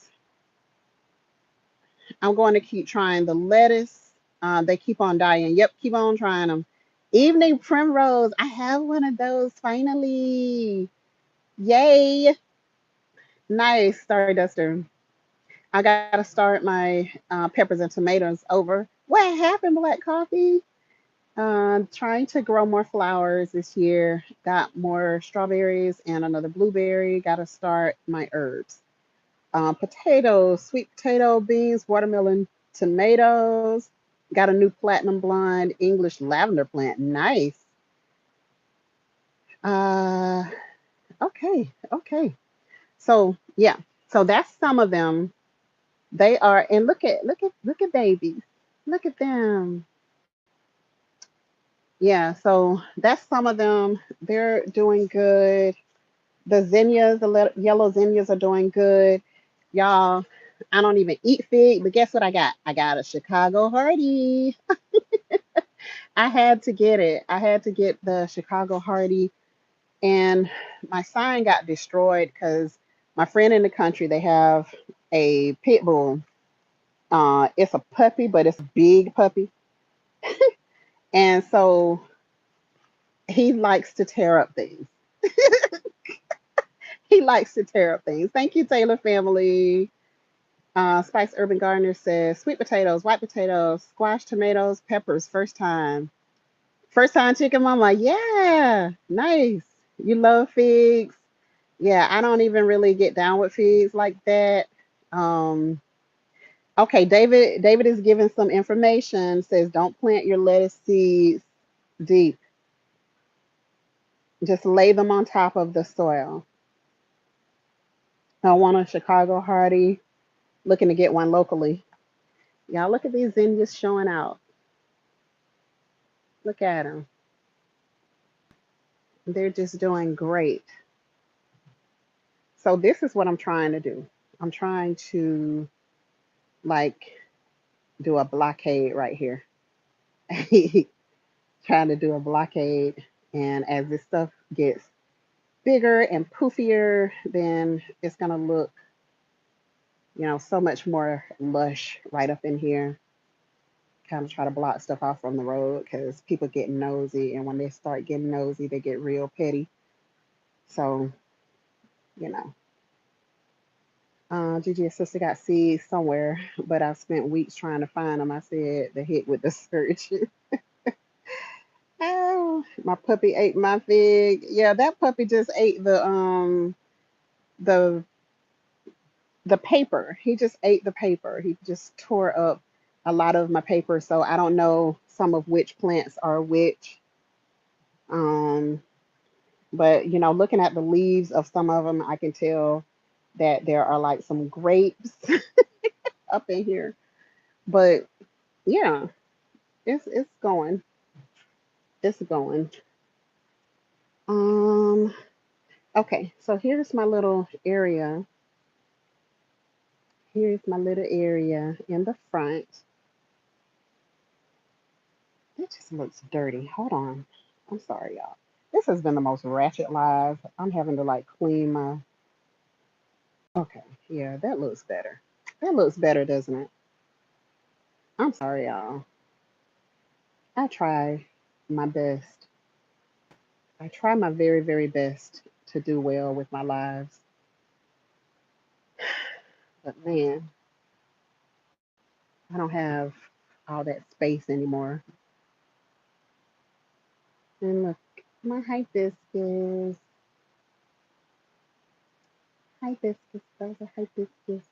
I'm going to keep trying the lettuce. They keep on dying. Yep, keep on trying them. Evening primrose. I have one of those finally. Yay. Nice, Starduster. I got to start my peppers and tomatoes over. What happened, Black Coffee? Trying to grow more flowers this year. Got more strawberries and another blueberry. Got to start my herbs. Potatoes, sweet potato, beans, watermelon, tomatoes. Got a new platinum blonde English lavender plant. Nice. Uh, okay, okay. So yeah, so that's some of them. They are, and look at babies. Look at them. Yeah, so that's some of them. They're doing good. The zinnias, the yellow zinnias are doing good. Y'all, I don't even eat fig, but guess what I got? I got a Chicago Hardy. I had to get it. I had to get the Chicago Hardy, and my sign got destroyed because my friend in the country, they have a pit bull. It's a puppy, but it's a big puppy. And so he likes to tear up things. He likes to tear up things. Thank you, Taylor family. Spice Urban Gardener says sweet potatoes, white potatoes, squash tomatoes, peppers, first time. First time chicken mama. Yeah, nice. You love figs. Yeah, I don't even really get down with figs like that. Um, okay, David is giving some information. Says don't plant your lettuce seeds deep. Just lay them on top of the soil. I want a Chicago Hardy. Looking to get one locally. Y'all look at these zinnias showing out. Look at them. They're just doing great. So this is what I'm trying to do. I'm trying to like do a blockade right here. trying to do a blockade. And as this stuff gets bigger and poofier, then it's gonna look, so much more lush right up in here. Kind of try to block stuff off from the road because people get nosy, and when they start getting nosy, they get real petty. So, you know, Gigi's sister got seeds somewhere, but I spent weeks trying to find them. I said the hit with the search. Oh, my puppy ate my fig. Yeah, that puppy just ate the the paper. He just ate the paper. He just tore up a lot of my paper. So I don't know some of which plants are which. Um, but looking at the leaves of some of them, I can tell that there are like some grapes up in here. But yeah, it's going. It's going. Um, okay, so here's my little area. Here's my little area in the front. It just looks dirty. Hold on. I'm sorry, y'all. This has been the most ratchet live. I'm having to like clean my. Okay, yeah, that looks better. That looks better, doesn't it? I'm sorry, y'all. I try my best. I try my very, very best to do well with my lives. But man, I don't have all that space anymore. And look, my hibiscus. Hibiscus, those are hibiscus.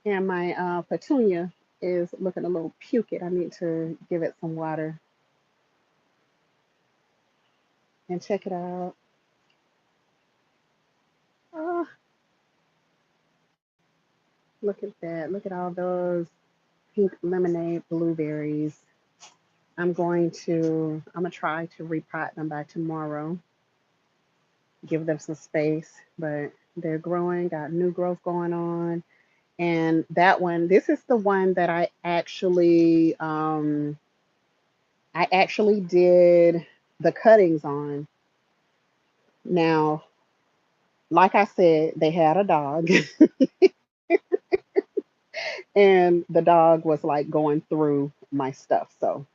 And my petunia is looking a little puked. I need to give it some water and check it out. Oh, look at that. Look at all those pink lemonade blueberries. I'm gonna try to repot them by tomorrow. Give them some space, but they're growing, got new growth going on. And that one, this is the one that I actually did the cuttings on. Now, like I said, they had a dog, and the dog was like going through my stuff. So,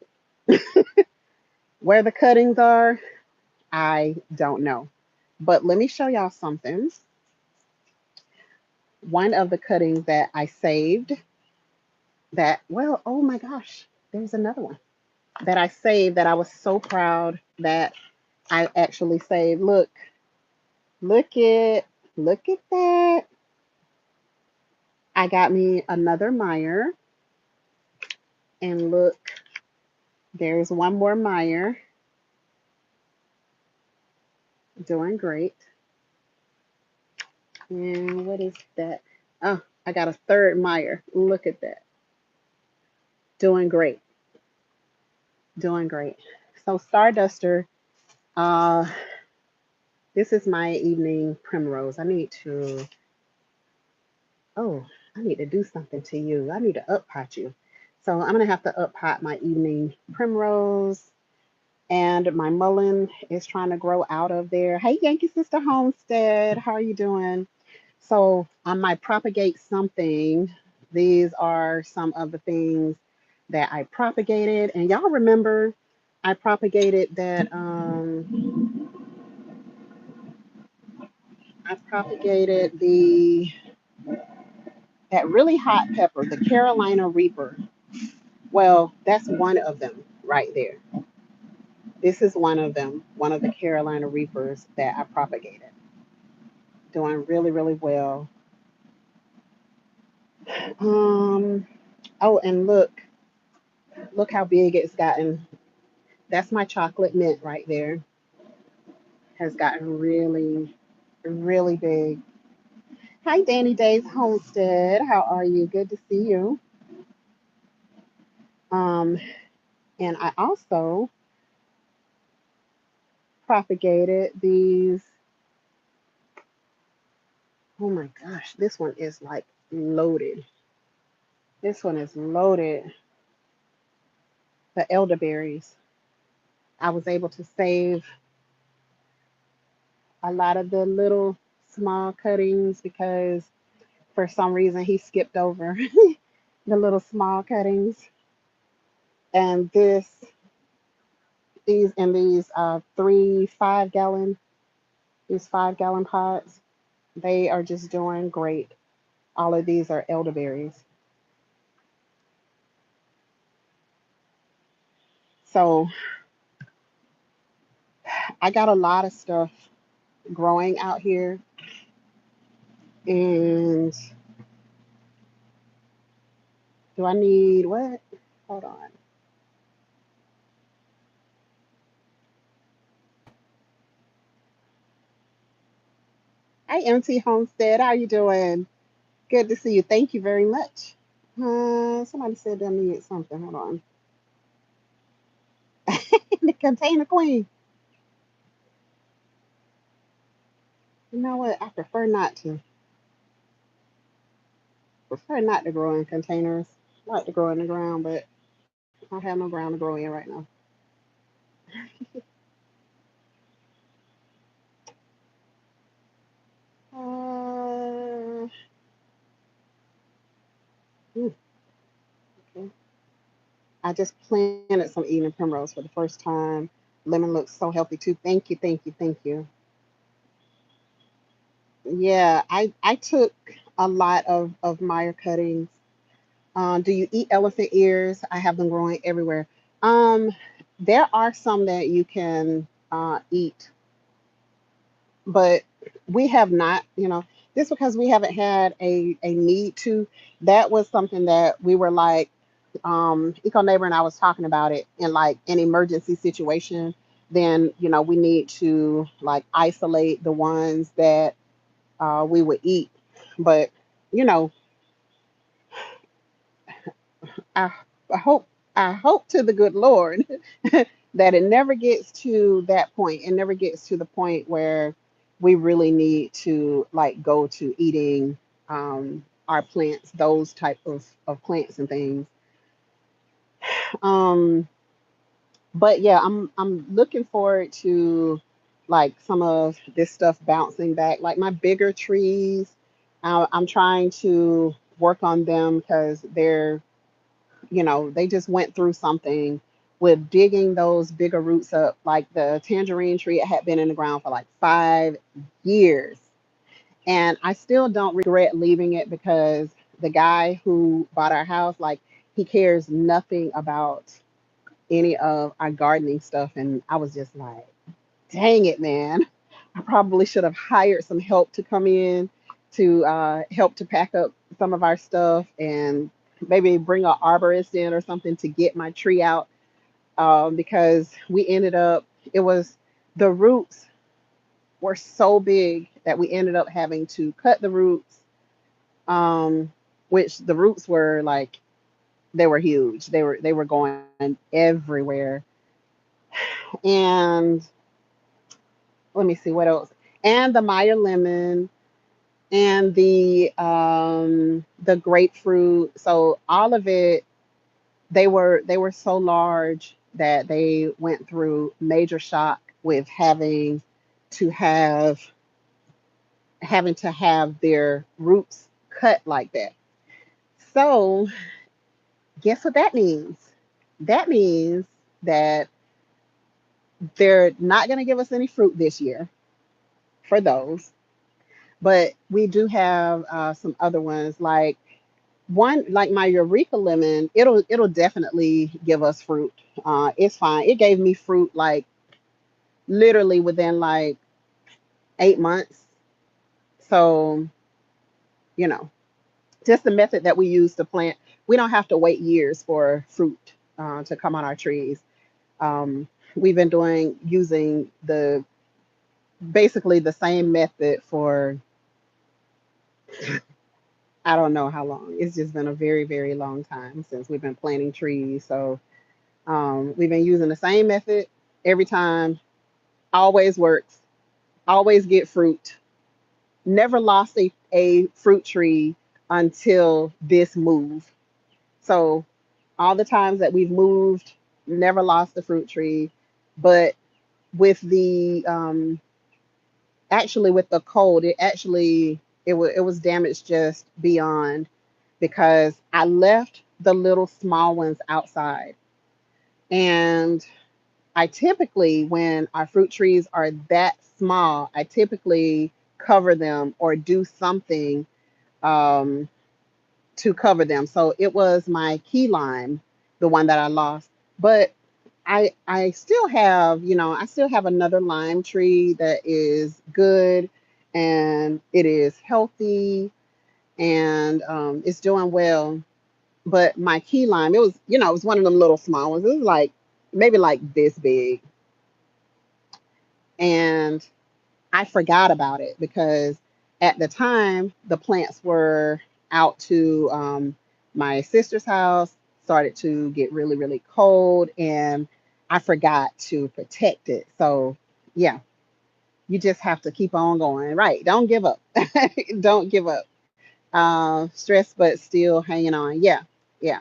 where the cuttings are, I don't know. But let me show y'all something. One of the cuttings that I saved, well, oh my gosh, there's another one that I saved that I was so proud that I actually saved. Look at, look at that. I got me another Meyer, and look, there's one more Meyer, doing great. And what is that? Oh, I got a third Meyer. Look at that. Doing great. Doing great. So Starduster, uh, this is my evening primrose. Oh, I need to do something to you. I need to up pot you. So I'm gonna have to up pot my evening primrose. And my mullein is trying to grow out of there. Hey, Yankee Sister Homestead, how are you doing? So on my propagate something, these are some of the things that I propagated. And y'all remember I propagated the that really hot pepper, the Carolina Reaper. Well, that's one of them right there. This is one of them, one of the Carolina Reapers that I propagated. Doing really, really well. Um, oh, and look how big it's gotten. That's my chocolate mint right there. Has gotten really, really big. Hi, Danny Days Homestead. How are you? Good to see you. Um, and I also propagated these. Oh my gosh, this one is like loaded. This one is loaded. The elderberries. I was able to save a lot of the little small cuttings because for some reason he skipped over the little small cuttings. And these in these 3 5 gallon, these 5 gallon pots, they are just doing great. All of these are elderberries. So I got a lot of stuff growing out here. And do I need what? Hold on. Hi, MT Homestead. How you doing? Good to see you. Thank you very much. Somebody said they needed something. Hold on. The container queen. You know what? I prefer not to grow in containers. I like to grow in the ground, but I have no ground to grow in right now. Uh, hmm, okay. I just planted some Eden primrose for the first time. Lemon looks so healthy too. Thank you, thank you, thank you. Yeah, I took a lot of Meyer cuttings. Do you eat elephant ears? I have them growing everywhere. Um, there are some that you can eat, but we have not, just because we haven't had a need to. That was something that we were like, Eco Neighbor and I was talking about it in like an emergency situation. Then, we need to like isolate the ones that we would eat. But, you know, I, I hope I hope to the good Lord that it never gets to that point. It never gets to the point where we really need to like go to eating our plants, those type of plants and things. Um, but yeah, I'm looking forward to like some of this stuff bouncing back. Like my bigger trees, I'm trying to work on them because they just went through something with digging those bigger roots up. Like the tangerine tree, it had been in the ground for like 5 years. And I still don't regret leaving it because the guy who bought our house, like, he cares nothing about any of our gardening stuff. And I was just like, dang it, man. I probably should have hired some help to come in to help to pack up some of our stuff and maybe bring an arborist in or something to get my tree out because we ended up, it was, the roots were so big that we ended up having to cut the roots, um, which the roots were like, they were huge. They were going everywhere. And let me see what else. And the Meyer lemon and the grapefruit. So all of it, they were so large that they went through major shock with to have having to have their roots cut like that. So guess what that means? That means that they're not going to give us any fruit this year for those. But we do have some other ones like one like my Eureka lemon. It'll definitely give us fruit. It's fine. It gave me fruit like literally within like 8 months. So you know, just the method that we use to plant, we don't have to wait years for fruit to come on our trees. We've been doing using the basically the same method for I don't know how long. It's just been a very, very long time since we've been planting trees. So we've been using the same method every time. Always works. Always get fruit. Never lost a fruit tree until this move. So all the times that we've moved, never lost a fruit tree. But with the actually with the cold, it was damaged just beyond, because I left the little small ones outside. And I typically, when our fruit trees are that small, I typically cover them or do something um, to cover them. So it was my key lime, the one that I lost. But I still have, I still have another lime tree that is good, and it is healthy, and it's doing well. But my key lime, it was one of them little small ones. It was like maybe like this big, and I forgot about it because at the time the plants were out to my sister's house, started to get really, really cold, and I forgot to protect it. So, yeah, you just have to keep on going. Right. Don't give up. Don't give up. Stress, but still hanging on. Yeah. Yeah.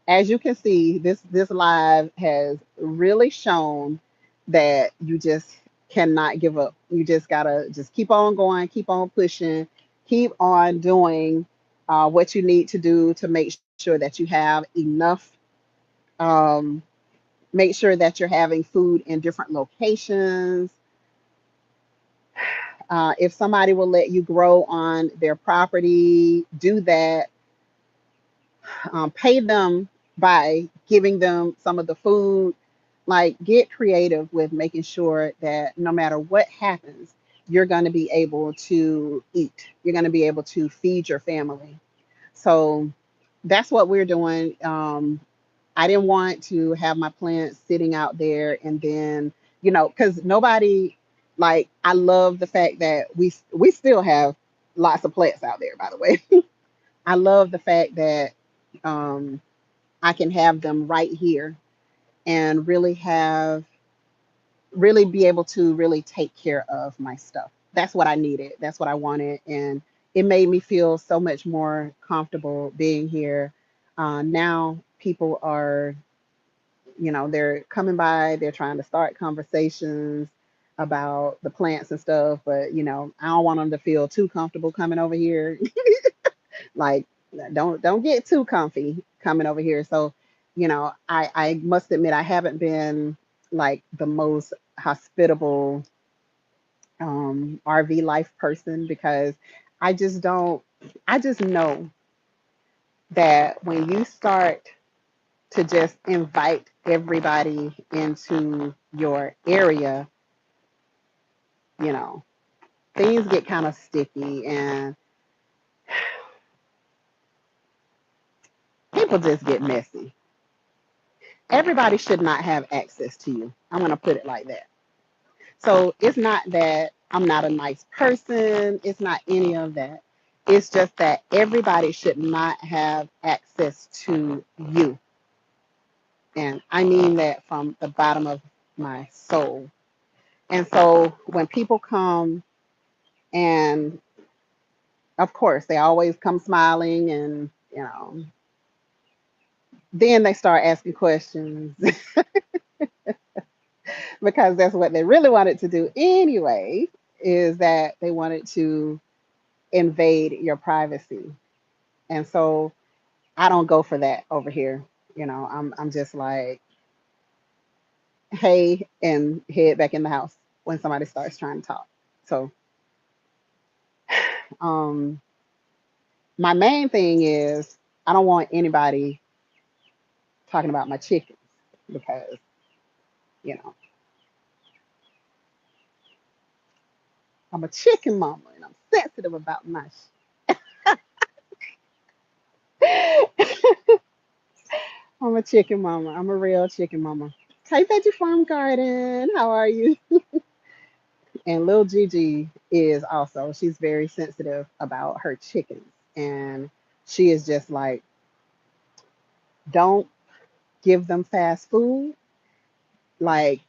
As you can see, this live has really shown that you just cannot give up. You just gotta just keep on going, keep on pushing, keep on doing what you need to do to make sure that you have enough. Um, Make sure that you're having food in different locations. If somebody will let you grow on their property, do that. Pay them by giving them some of the food. Like, get creative with making sure that no matter what happens, you're going to be able to eat. You're going to be able to feed your family. So that's what we're doing. I didn't want to have my plants sitting out there, and then, because nobody, like, I love the fact that we still have lots of plants out there, by the way. I love the fact that um, I can have them right here and really be able to really take care of my stuff. That's what I needed. That's what I wanted. And it made me feel so much more comfortable being here. Now people are, they're coming by, they're trying to start conversations about the plants and stuff, but I don't want them to feel too comfortable coming over here. Like, don't get too comfy coming over here. So, I must admit I haven't been like the most hospitable RV life person, because I just don't I just know that when you start to just invite everybody into your area, you know, things get kind of sticky, and people just get messy. Everybody should not have access to you. I'm going to put it like that. So it's not that I'm not a nice person, it's not any of that. It's just that everybody should not have access to you. And I mean that from the bottom of my soul. And so when people come, and of course, they always come smiling, and, then they start asking questions because that's what they really wanted to do anyway, is that they wanted to invade your privacy. And so I don't go for that over here. I'm just like, hey, and head back in the house when somebody starts trying to talk. So um my main thing is, I don't want anybody talking about my chickens, because, you know, I'm a chicken mama and I'm sensitive about my I'm a chicken mama. I'm a real chicken mama. Hey, Veggie Farm Garden, how are you? And Lil Gigi is also, she's very sensitive about her chickens. And she is just like, don't give them fast food. Like,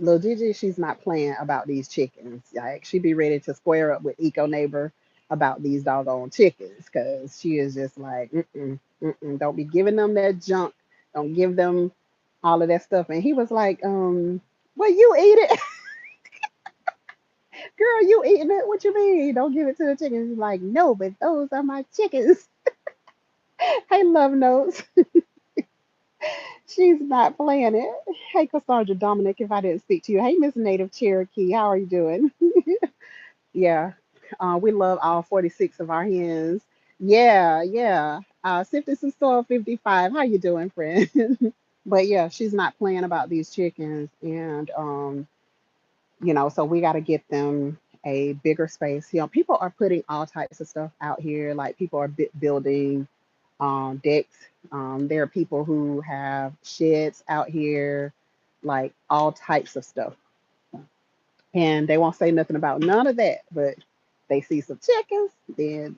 Lil Gigi, she's not playing about these chickens. Like, she be ready to square up with Eco Neighbor about these doggone chickens because she is just like, mm-mm, mm-mm, don't be giving them that junk. Don't give them all of that stuff. And he was like, well, you eat it. Girl, you eating it. What you mean? Don't give it to the chickens. He's like, no, but those are my chickens. Hey, love notes. She's not playing it. Hey, Cassandra Dominic, if I didn't speak to you. Hey, Miss Native Cherokee, how are you doing? Yeah, we love all 46 of our hens. Yeah, yeah. Sifting some soil 55. How you doing, friend? But yeah, she's not playing about these chickens, and so we got to get them a bigger space. People are putting all types of stuff out here. Like people are building decks. There are people who have sheds out here, like all types of stuff. And they won't say nothing about none of that, but they see some chickens, then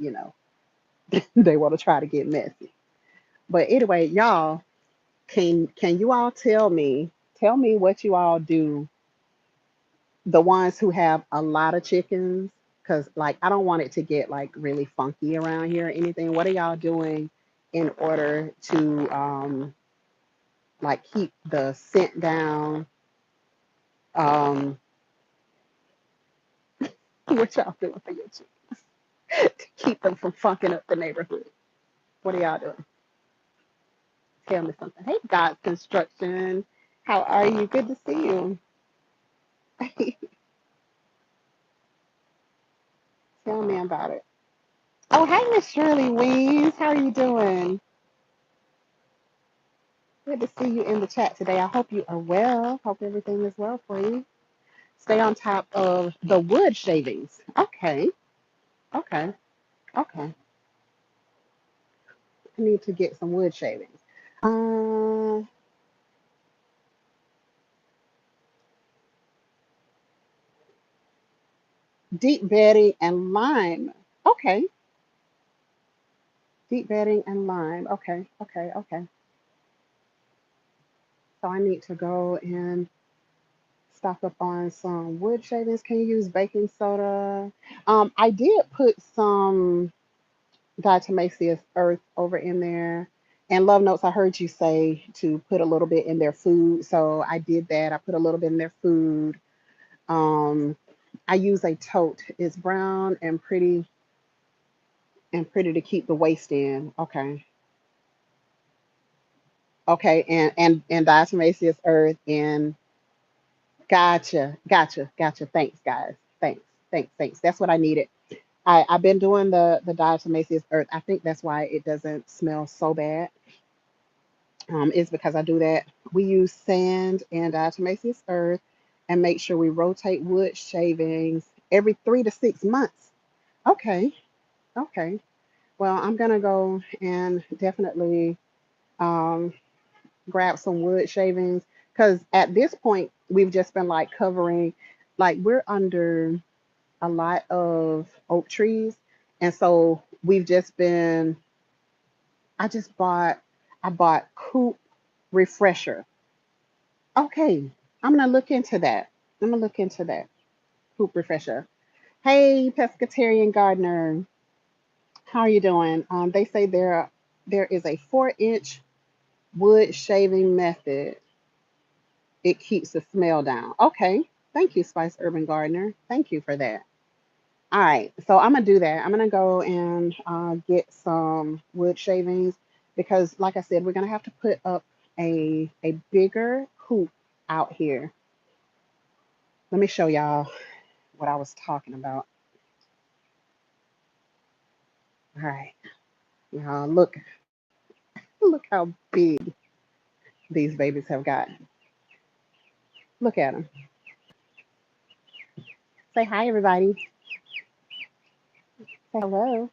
they want to try to get messy. But anyway, y'all, can you all tell me what you all do, the ones who have a lot of chickens, because like I don't want it to get like really funky around here or anything. What are y'all doing in order to like keep the scent down? Um, what y'all doing for your chickens to keep them from funking up the neighborhood? What are y'all doing? Tell me something. Hey, God's Construction. How are you? Good to see you. Tell me about it. Oh, hey, Miss Shirley Weeds. How are you doing? Good to see you in the chat today. I hope you are well. Hope everything is well for you. Stay on top of the wood shavings. Okay, okay, okay. I need to get some wood shavings. Uh, deep bedding and lime. Okay, deep bedding and lime. Okay, okay, okay. So I need to go and stock up on some wood shavings. Can you use baking soda? I did put some diatomaceous earth over in there. And love notes, I heard you say to put a little bit in their food. So I did that. I put a little bit in their food. Um, I use a tote. It's brown and pretty to keep the waste in. Okay. Okay. And diatomaceous earth and gotcha. Gotcha. Gotcha. Thanks, guys. Thanks. Thanks. Thanks. That's what I needed. I've been doing the diatomaceous earth. I think that's why it doesn't smell so bad. Is because I do that. We use sand and diatomaceous earth and make sure we rotate wood shavings every 3 to 6 months. Okay, okay. Well, I'm gonna go and definitely um, grab some wood shavings because at this point we've just been like covering, like we're under a lot of oak trees, and so we've just been. I bought Coop Refresher. Okay, I'm gonna look into that. I'm gonna look into that. Poop refresher. Hey, pescatarian gardener, how are you doing? They say there is a 4-inch wood shaving method. It keeps the smell down. Okay, thank you, Spice Urban Gardener. Thank you for that. All right, so I'm gonna do that. I'm gonna go and get some wood shavings because, like I said, we're gonna have to put up a bigger coop out here. Let me show y'all what I was talking about. All right, y'all look how big these babies have gotten. Look at them. Say hi, everybody. Say hello.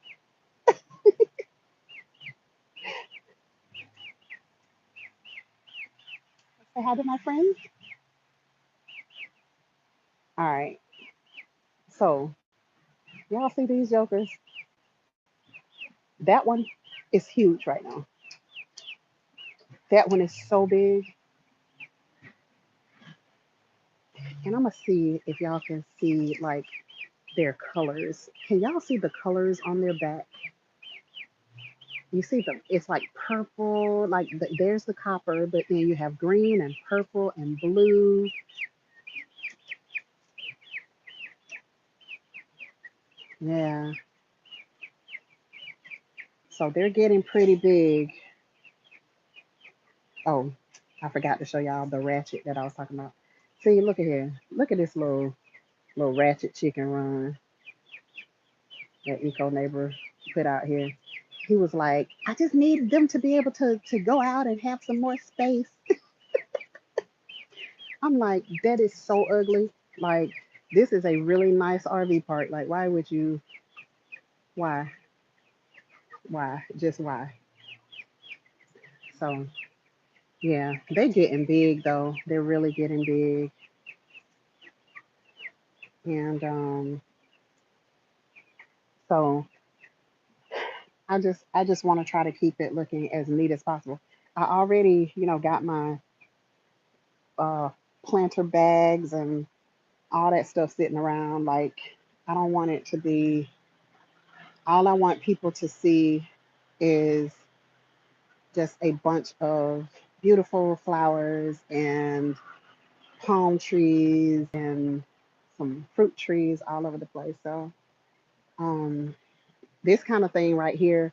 Say hi to my friends. All right. So y'all see these jokers? That one is huge right now. That one is so big, and I'm gonna see if y'all can see like. their colors. Can y'all see the colors on their back? You see them? It's like purple, like there's the copper, but then you have green and purple and blue. Yeah. So they're getting pretty big. Oh, I forgot to show y'all the ratchet that I was talking about. See, look at here. Look at this little ratchet chicken run that Eco Neighbor put out here. He was like, I just need them to be able to go out and have some more space. I'm like, that is so ugly. Like, this is a really nice RV park. Like, why would you? Why? Why? Just why? So, yeah, they getting big though. They're really getting big, and so I just want to try to keep it looking as neat as possible. I already, got my uh, planter bags and all that stuff sitting around. Like, I don't want it to be. All I want people to see is just a bunch of beautiful flowers and palm trees and some fruit trees all over the place. So, um, this kind of thing right here,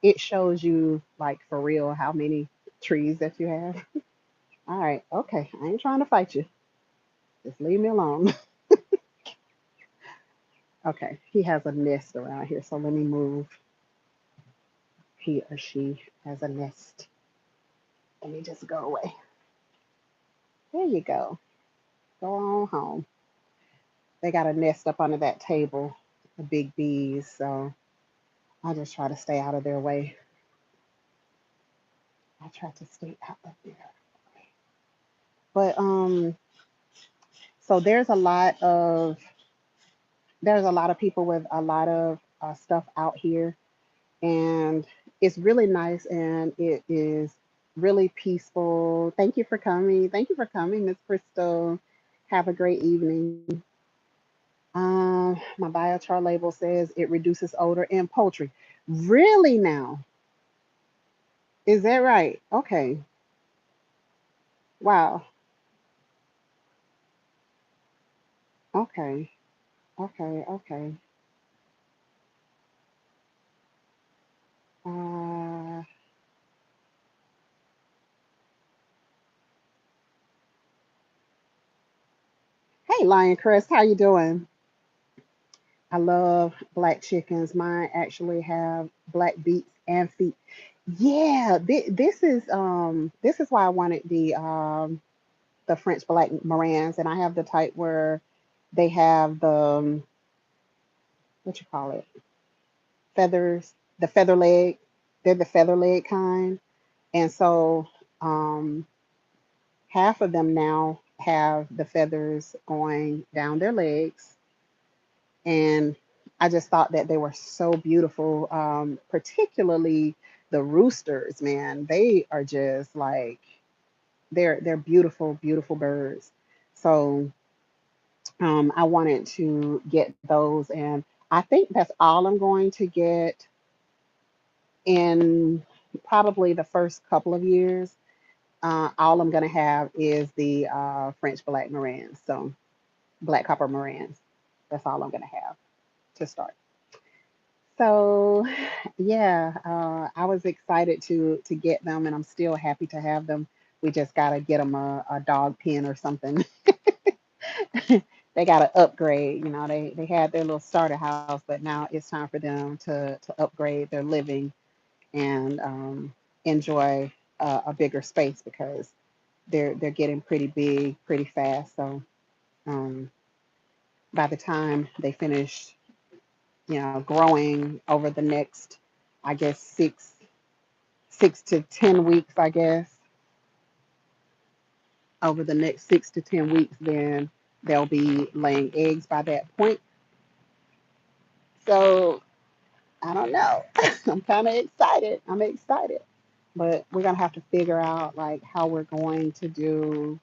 it shows you like for real how many trees that you have. All right, okay, I ain't trying to fight you. Just leave me alone. Okay, he has a nest around here, so let me move. He or she has a nest. Let me just go away. There you go. Go on home. They got a nest up under that table, the big bees, so I just try to stay out of their way. I try to stay out of their way. But so there's a lot of people with a lot of stuff out here, and it's really nice, and it is really peaceful. Thank you for coming. Thank you for coming, Miss Crystal. Have a great evening. My biochar label says it reduces odor in poultry. Really now? Is that right? Okay. Wow. Okay. Okay. Okay. Uh, hey, Lion Crest, how you doing? I love black chickens. Mine actually have black beaks and feet. Yeah, this is why I wanted the French black Morans, and I have the type where they have the what you call it, feathers, the feather leg. They're the feather leg kind, and so um, half of them now have the feathers going down their legs, and I just thought that they were so beautiful. Particularly the roosters, man, they are just like they're beautiful, beautiful birds. So I wanted to get those, and I think that's all I'm going to get in probably the first couple of years. All I'm going to have is the French black Morans, so black copper Morans. That's all I'm going to have to start. So, yeah, I was excited to get them, and I'm still happy to have them. We just gotta get them a dog pen or something. They gotta upgrade. They had their little starter house, but now it's time for them to upgrade their living and enjoy a bigger space because they're getting pretty big pretty fast. So um, by the time they finish, growing over the next, I guess, 6 to 10 weeks, I guess, over the next 6 to 10 weeks, then they'll be laying eggs by that point. So I don't know. I'm kind of excited. I'm excited. But we're gonna have to figure out like how we're going to do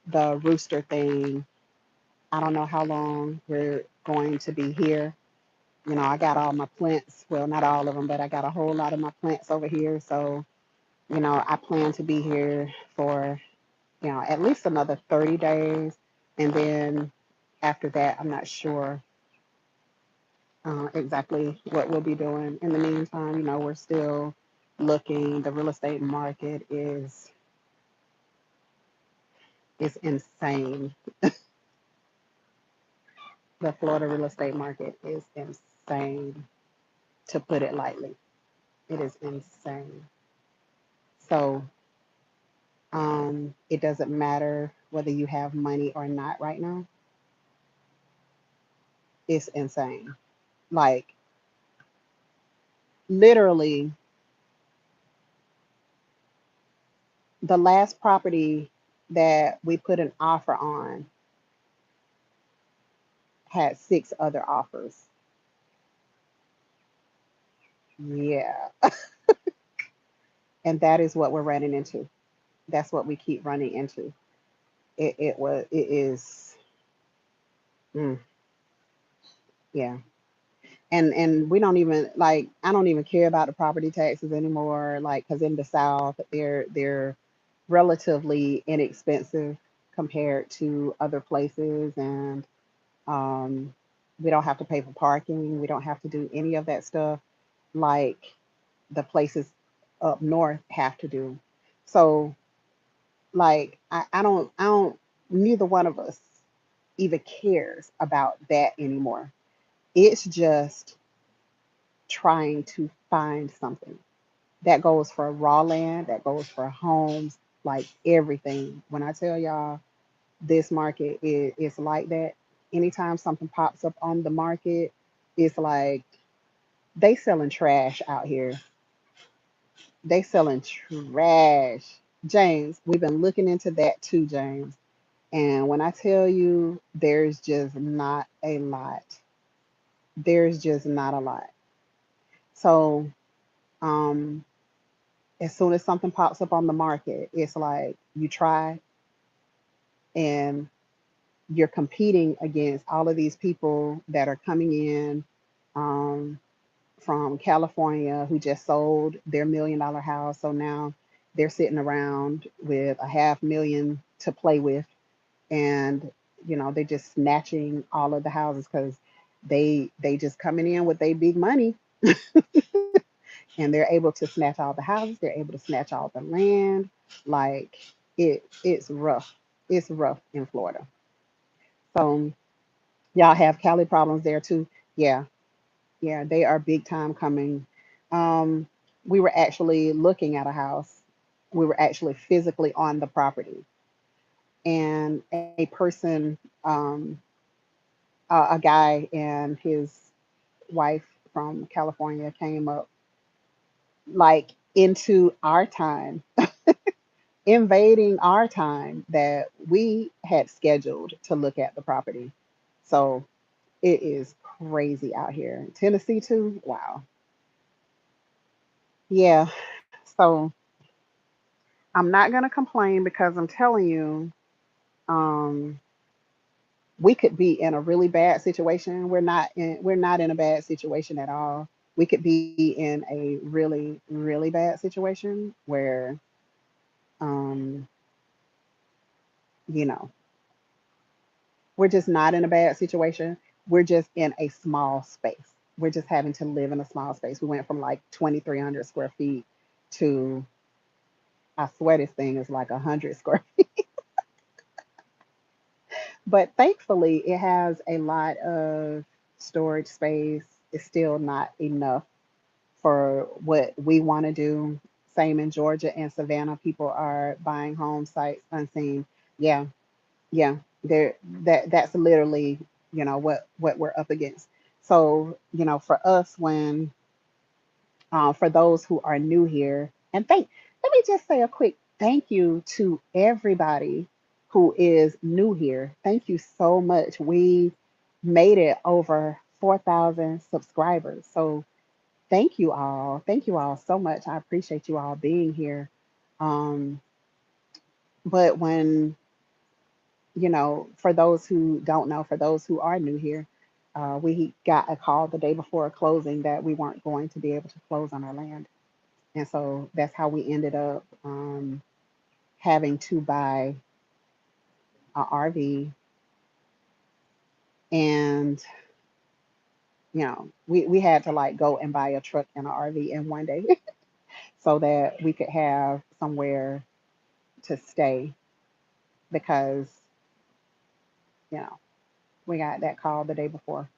the rooster thing I don't know how long we're going to be here. I got all my plants. Well, not all of them, but I got a whole lot of my plants over here. So, I plan to be here for, at least another 30 days. And then after that, I'm not sure exactly what we'll be doing. In the meantime, we're still looking. The real estate market is insane. The Florida real estate market is insane, to put it lightly. It is insane. So, it doesn't matter whether you have money or not right now. It's insane. Like, literally, the last property that we put an offer on had six other offers. Yeah. And that is what we're running into. That's what we keep running into. It is, mm, yeah. And we don't even, like, I don't even care about the property taxes anymore, like, because in the South they're relatively inexpensive compared to other places. And um we don't have to pay for parking, we don't have to do any of that stuff like the places up north have to do. So, like, I don't, neither one of us even cares about that anymore. It's just trying to find something. That goes for raw land, that goes for homes, like everything. When I tell y'all this market is like that, anytime something pops up on the market, it's like they selling trash out here. They selling trash. James, we've been looking into that too, James. And when I tell you there's just not a lot, there's just not a lot. So, um, as soon as something pops up on the market, it's like you try and you're competing against all of these people that are coming in um, from California who just sold their $1 million house. So now they're sitting around with a half million to play with. And, they're just snatching all of the houses because they just coming in with their big money, and they're able to snatch all the houses. They're able to snatch all the land. Like, it's rough. It's rough in Florida. So y'all have Cali problems there too. Yeah, yeah, they are big time coming. Um, we were actually looking at a house. We were actually physically on the property, and a person, a guy and his wife from California came up, like, into our time, invading our time that we had scheduled to look at the property. So it is crazy out here. Tennessee too. Wow. Yeah. So I'm not gonna complain because I'm telling you, um, we could be in a really bad situation. We're not in a bad situation at all. We could be in a really, really bad situation where, um, you know, we're just not in a bad situation. We're just in a small space. We're just having to live in a small space. We went from like 2,300 square feet to, I swear this thing is like 100 square. But thankfully, it has a lot of storage space. It's still not enough for what we want to do. Same in Georgia and Savannah. People are buying home sites unseen. Yeah, yeah. That's literally, what we're up against. So, for us, when for those who are new here. And let me just say a quick thank you to everybody who is new here. Thank you so much. We made it over 4,000 subscribers. So thank you all. Thank you all so much. I appreciate you all being here. Um, but when For those who don't know, for those who are new here, we got a call the day before closing that we weren't going to be able to close on our land. And so that's how we ended up having to buy an RV. And, we had to like go and buy a truck and an RV in one day so that we could have somewhere to stay because, you know, we got that call the day before.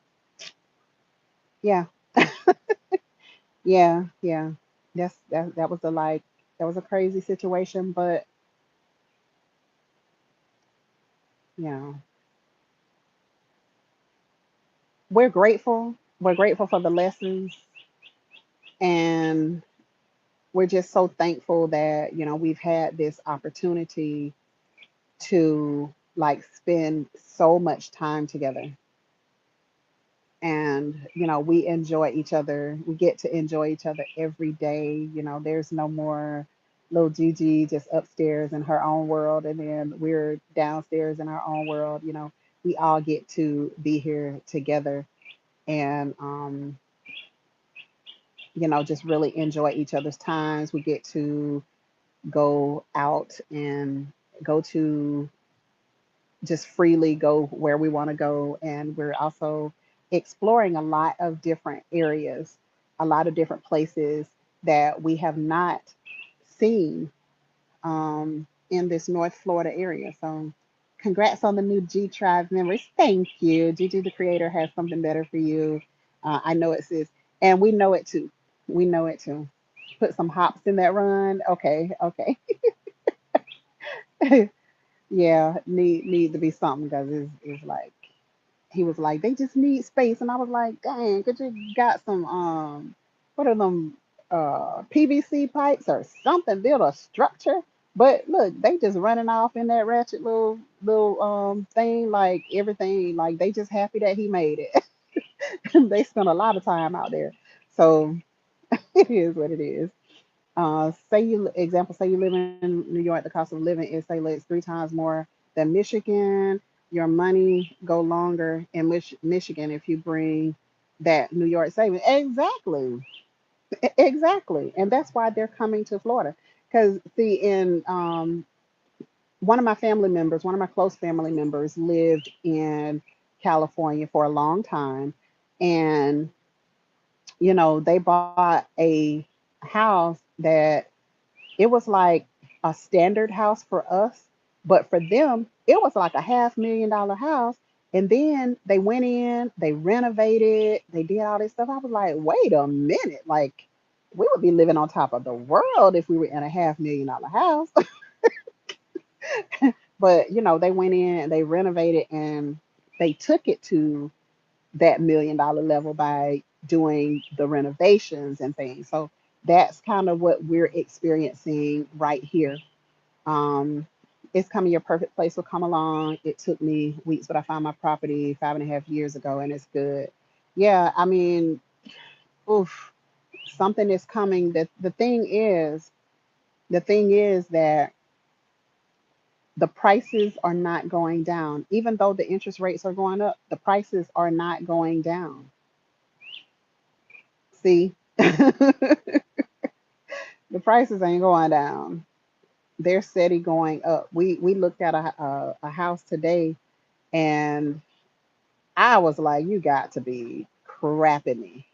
Yeah. Yeah, yeah. That was a like that was a crazy situation, but you know, we're grateful. We're grateful for the lessons, and we're just so thankful that, we've had this opportunity to like spend so much time together. And, we enjoy each other. We get to enjoy each other every day. There's no more little Gigi just upstairs in her own world, and then we're downstairs in our own world. We all get to be here together and, just really enjoy each other's times. We get to go out and go to just freely go where we want to go. And we're also exploring a lot of different areas, a lot of different places that we have not seen in this North Florida area. So, congrats on the new G Tribe members. Thank you. Gigi, the creator, has something better for you. I know it, sis. And we know it too. We know it too. Put some hops in that run. Okay, okay. Yeah, need to be something because it's like he was like they just need space, and I was like, dang, could you got some what are them PVC pipes or something, build a structure. But look, they just running off in that ratchet little thing, like everything, like they just happy that he made it. They spent a lot of time out there, so it is what it is. Say you live in New York, the cost of living is say like 3 times more than Michigan. Your money go longer in Michigan if you bring that New York savings. Exactly, exactly, and that's why they're coming to Florida. Because see, in one of my family members, one of my close family members, lived in California for a long time, and they bought a house that it was like a standard house for us, but for them, it was like a $500,000 house. And then they went in, they renovated, they did all this stuff. I was like, wait a minute, like we would be living on top of the world if we were in a $500,000 house. But they went in and they renovated and they took it to that $1 million level by doing the renovations and things. So that's kind of what we're experiencing right here. Um, it's coming, your perfect place will come along. It took me weeks, but I found my property 5.5 years ago and it's good. Yeah, I mean, oof, something is coming. The thing is that the prices are not going down. Even though the interest rates are going up, the prices are not going down. See, the prices ain't going down. They're steady going up. We looked at a house today, and I was like, you got to be crapping me.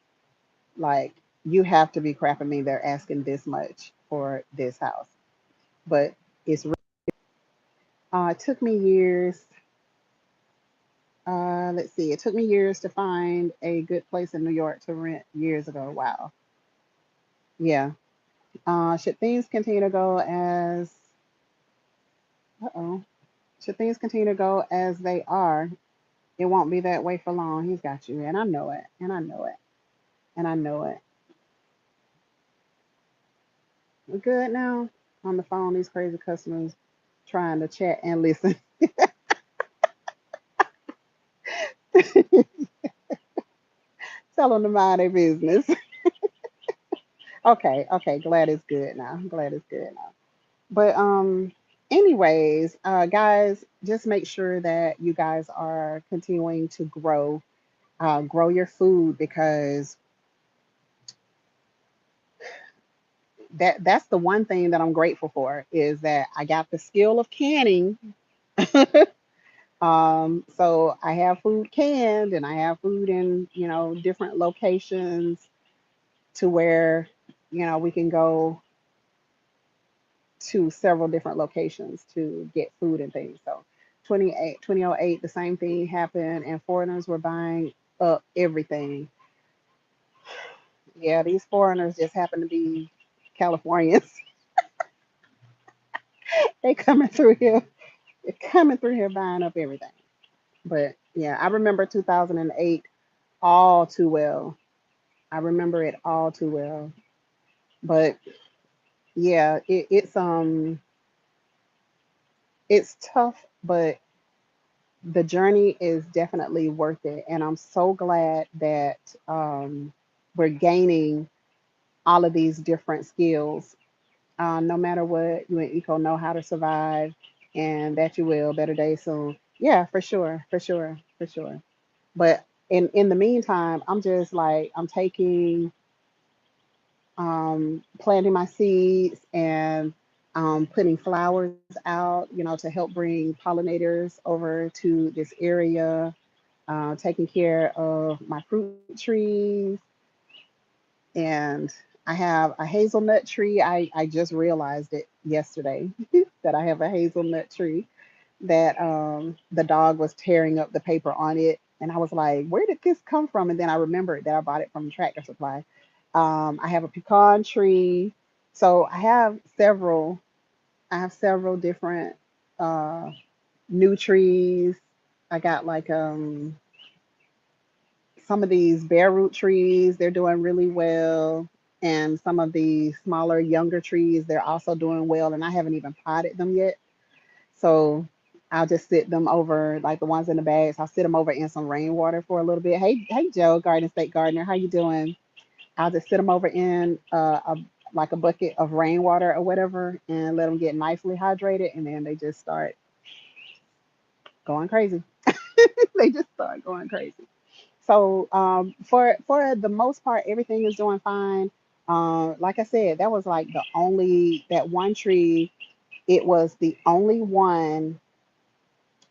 Like, you have to be crapping me. They're asking this much for this house. But it took me years. Let's see, it took me years to find a good place in New York to rent years ago. Wow. Yeah. Should things continue to go as, uh-oh, should things continue to go as they are, it won't be that way for long. He's got you. And I know it. And I know it. And I know it. We're good now. On the phone, these crazy customers trying to chat and listen. Tell them to mind their business. Okay, okay. Glad it's good now. Glad it's good now. But anyways, guys, just make sure that you guys are continuing to grow your food, because that's the one thing that I'm grateful for, is that I got the skill of canning. So I have food canned, and I have food in, different locations, to where, we can go to several different locations to get food and things. So 2008, the same thing happened, and foreigners were buying up everything. Yeah, these foreigners just happen to be Californians. They coming through here buying up everything. But yeah, I remember 2008 all too well. I remember it all too well. But yeah, it's tough, but the journey is definitely worth it. And I'm so glad that we're gaining all of these different skills. No matter what, you and Eco know how to survive, and that you will. Better days soon. Yeah, for sure, for sure, for sure. But in the meantime, I'm just like, I'm taking, planting my seeds, and putting flowers out, to help bring pollinators over to this area, taking care of my fruit trees, and I have a hazelnut tree. I just realized it yesterday that I have a hazelnut tree that the dog was tearing up the paper on it. And I was like, where did this come from? And then I remembered that I bought it from Tractor Supply. I have a pecan tree. So I have several different uh, new trees. I got like some of these bare root trees, they're doing really well. And some of the smaller, younger trees, they're also doing well. And I haven't even potted them yet. So I'll just sit them over, like the ones in the bags. I'll sit them over in some rainwater for a little bit. Hey, Joe, Garden State Gardener, how you doing? I'll just sit them over in like a bucket of rainwater or whatever, and let them get nicely hydrated, and then they just start going crazy. They just start going crazy. So for the most part, everything is doing fine. Like I said, that was like that one tree. It was the only one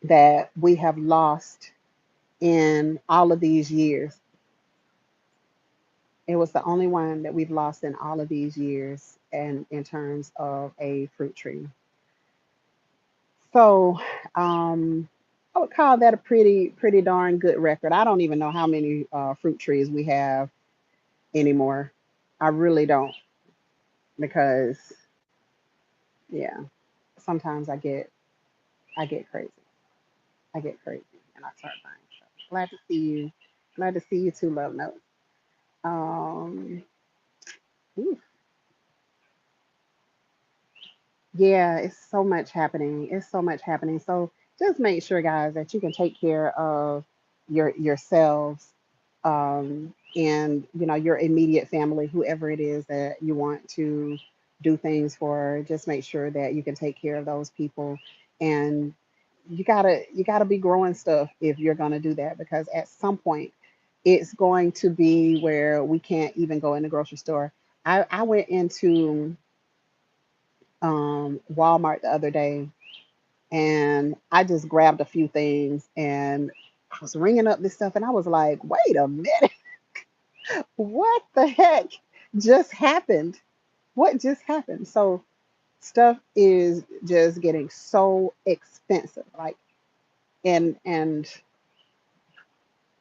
that we have lost in all of these years. It was the only one that we've lost in all of these years, and in terms of a fruit tree. So I would call that a pretty darn good record. I don't even know how many fruit trees we have anymore. I really don't, because yeah, sometimes I get crazy. I get crazy and I start buying stuff. Glad to see you. Glad to see you too, Love Note. Um, ooh, yeah, it's so much happening. It's so much happening. So just make sure, guys, that you can take care of yourselves, and your immediate family, whoever it is that you want to do things for. Just make sure that you can take care of those people, and you gotta be growing stuff if you're gonna do that, because at some point it's going to be where we can't even go in the grocery store. I went into Walmart the other day, and I just grabbed a few things, and I was ringing up this stuff, and I was like, wait a minute, what the heck just happened? What just happened? So stuff is just getting so expensive, like, and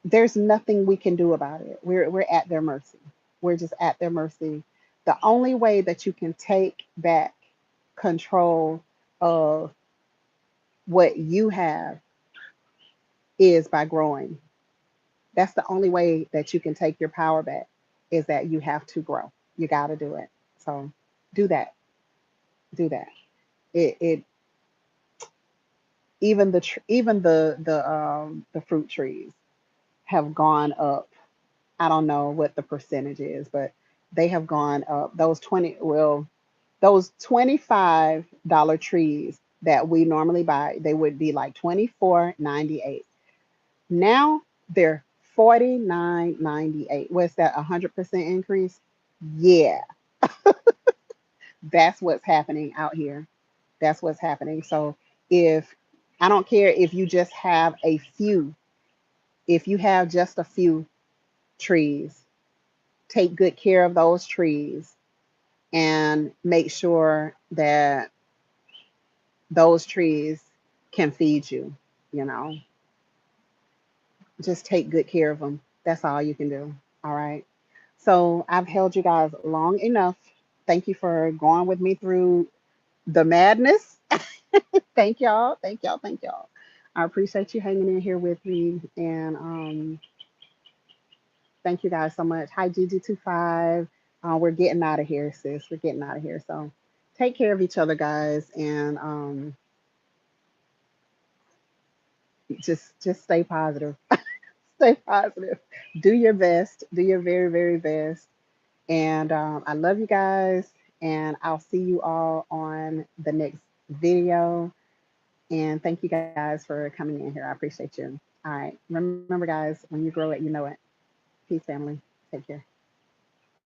there's nothing we can do about it. We're at their mercy. We're just at their mercy. The only way that you can take back control of what you have is by growing. That's the only way that you can take your power back, is that you have to grow. You got to do it. So do that. Do that. It even the fruit trees have gone up. I don't know what the percentage is, but they have gone up. Those $25 trees that we normally buy, they would be like 24.98. Now they're 49.98. What's that? 100% increase? Yeah, that's what's happening out here. That's what's happening. So if I don't care if you just have a few, if you have just a few trees, take good care of those trees and make sure that those trees can feed you, you know. Just take good care of them. That's all you can do. All right. So I've held you guys long enough. Thank you for going with me through the madness. Thank y'all. Thank y'all. Thank y'all. I appreciate you hanging in here with me. And thank you guys so much. Hi, Gigi25. We're getting out of here, sis. We're getting out of here. So take care of each other, guys. And just stay positive. Stay positive. Do your best. Do your very, very best. And I love you guys. And I'll see you all on the next video. And thank you guys for coming in here. I appreciate you. All right. Remember, guys, when you grow it, you know it. Peace, family. Take care.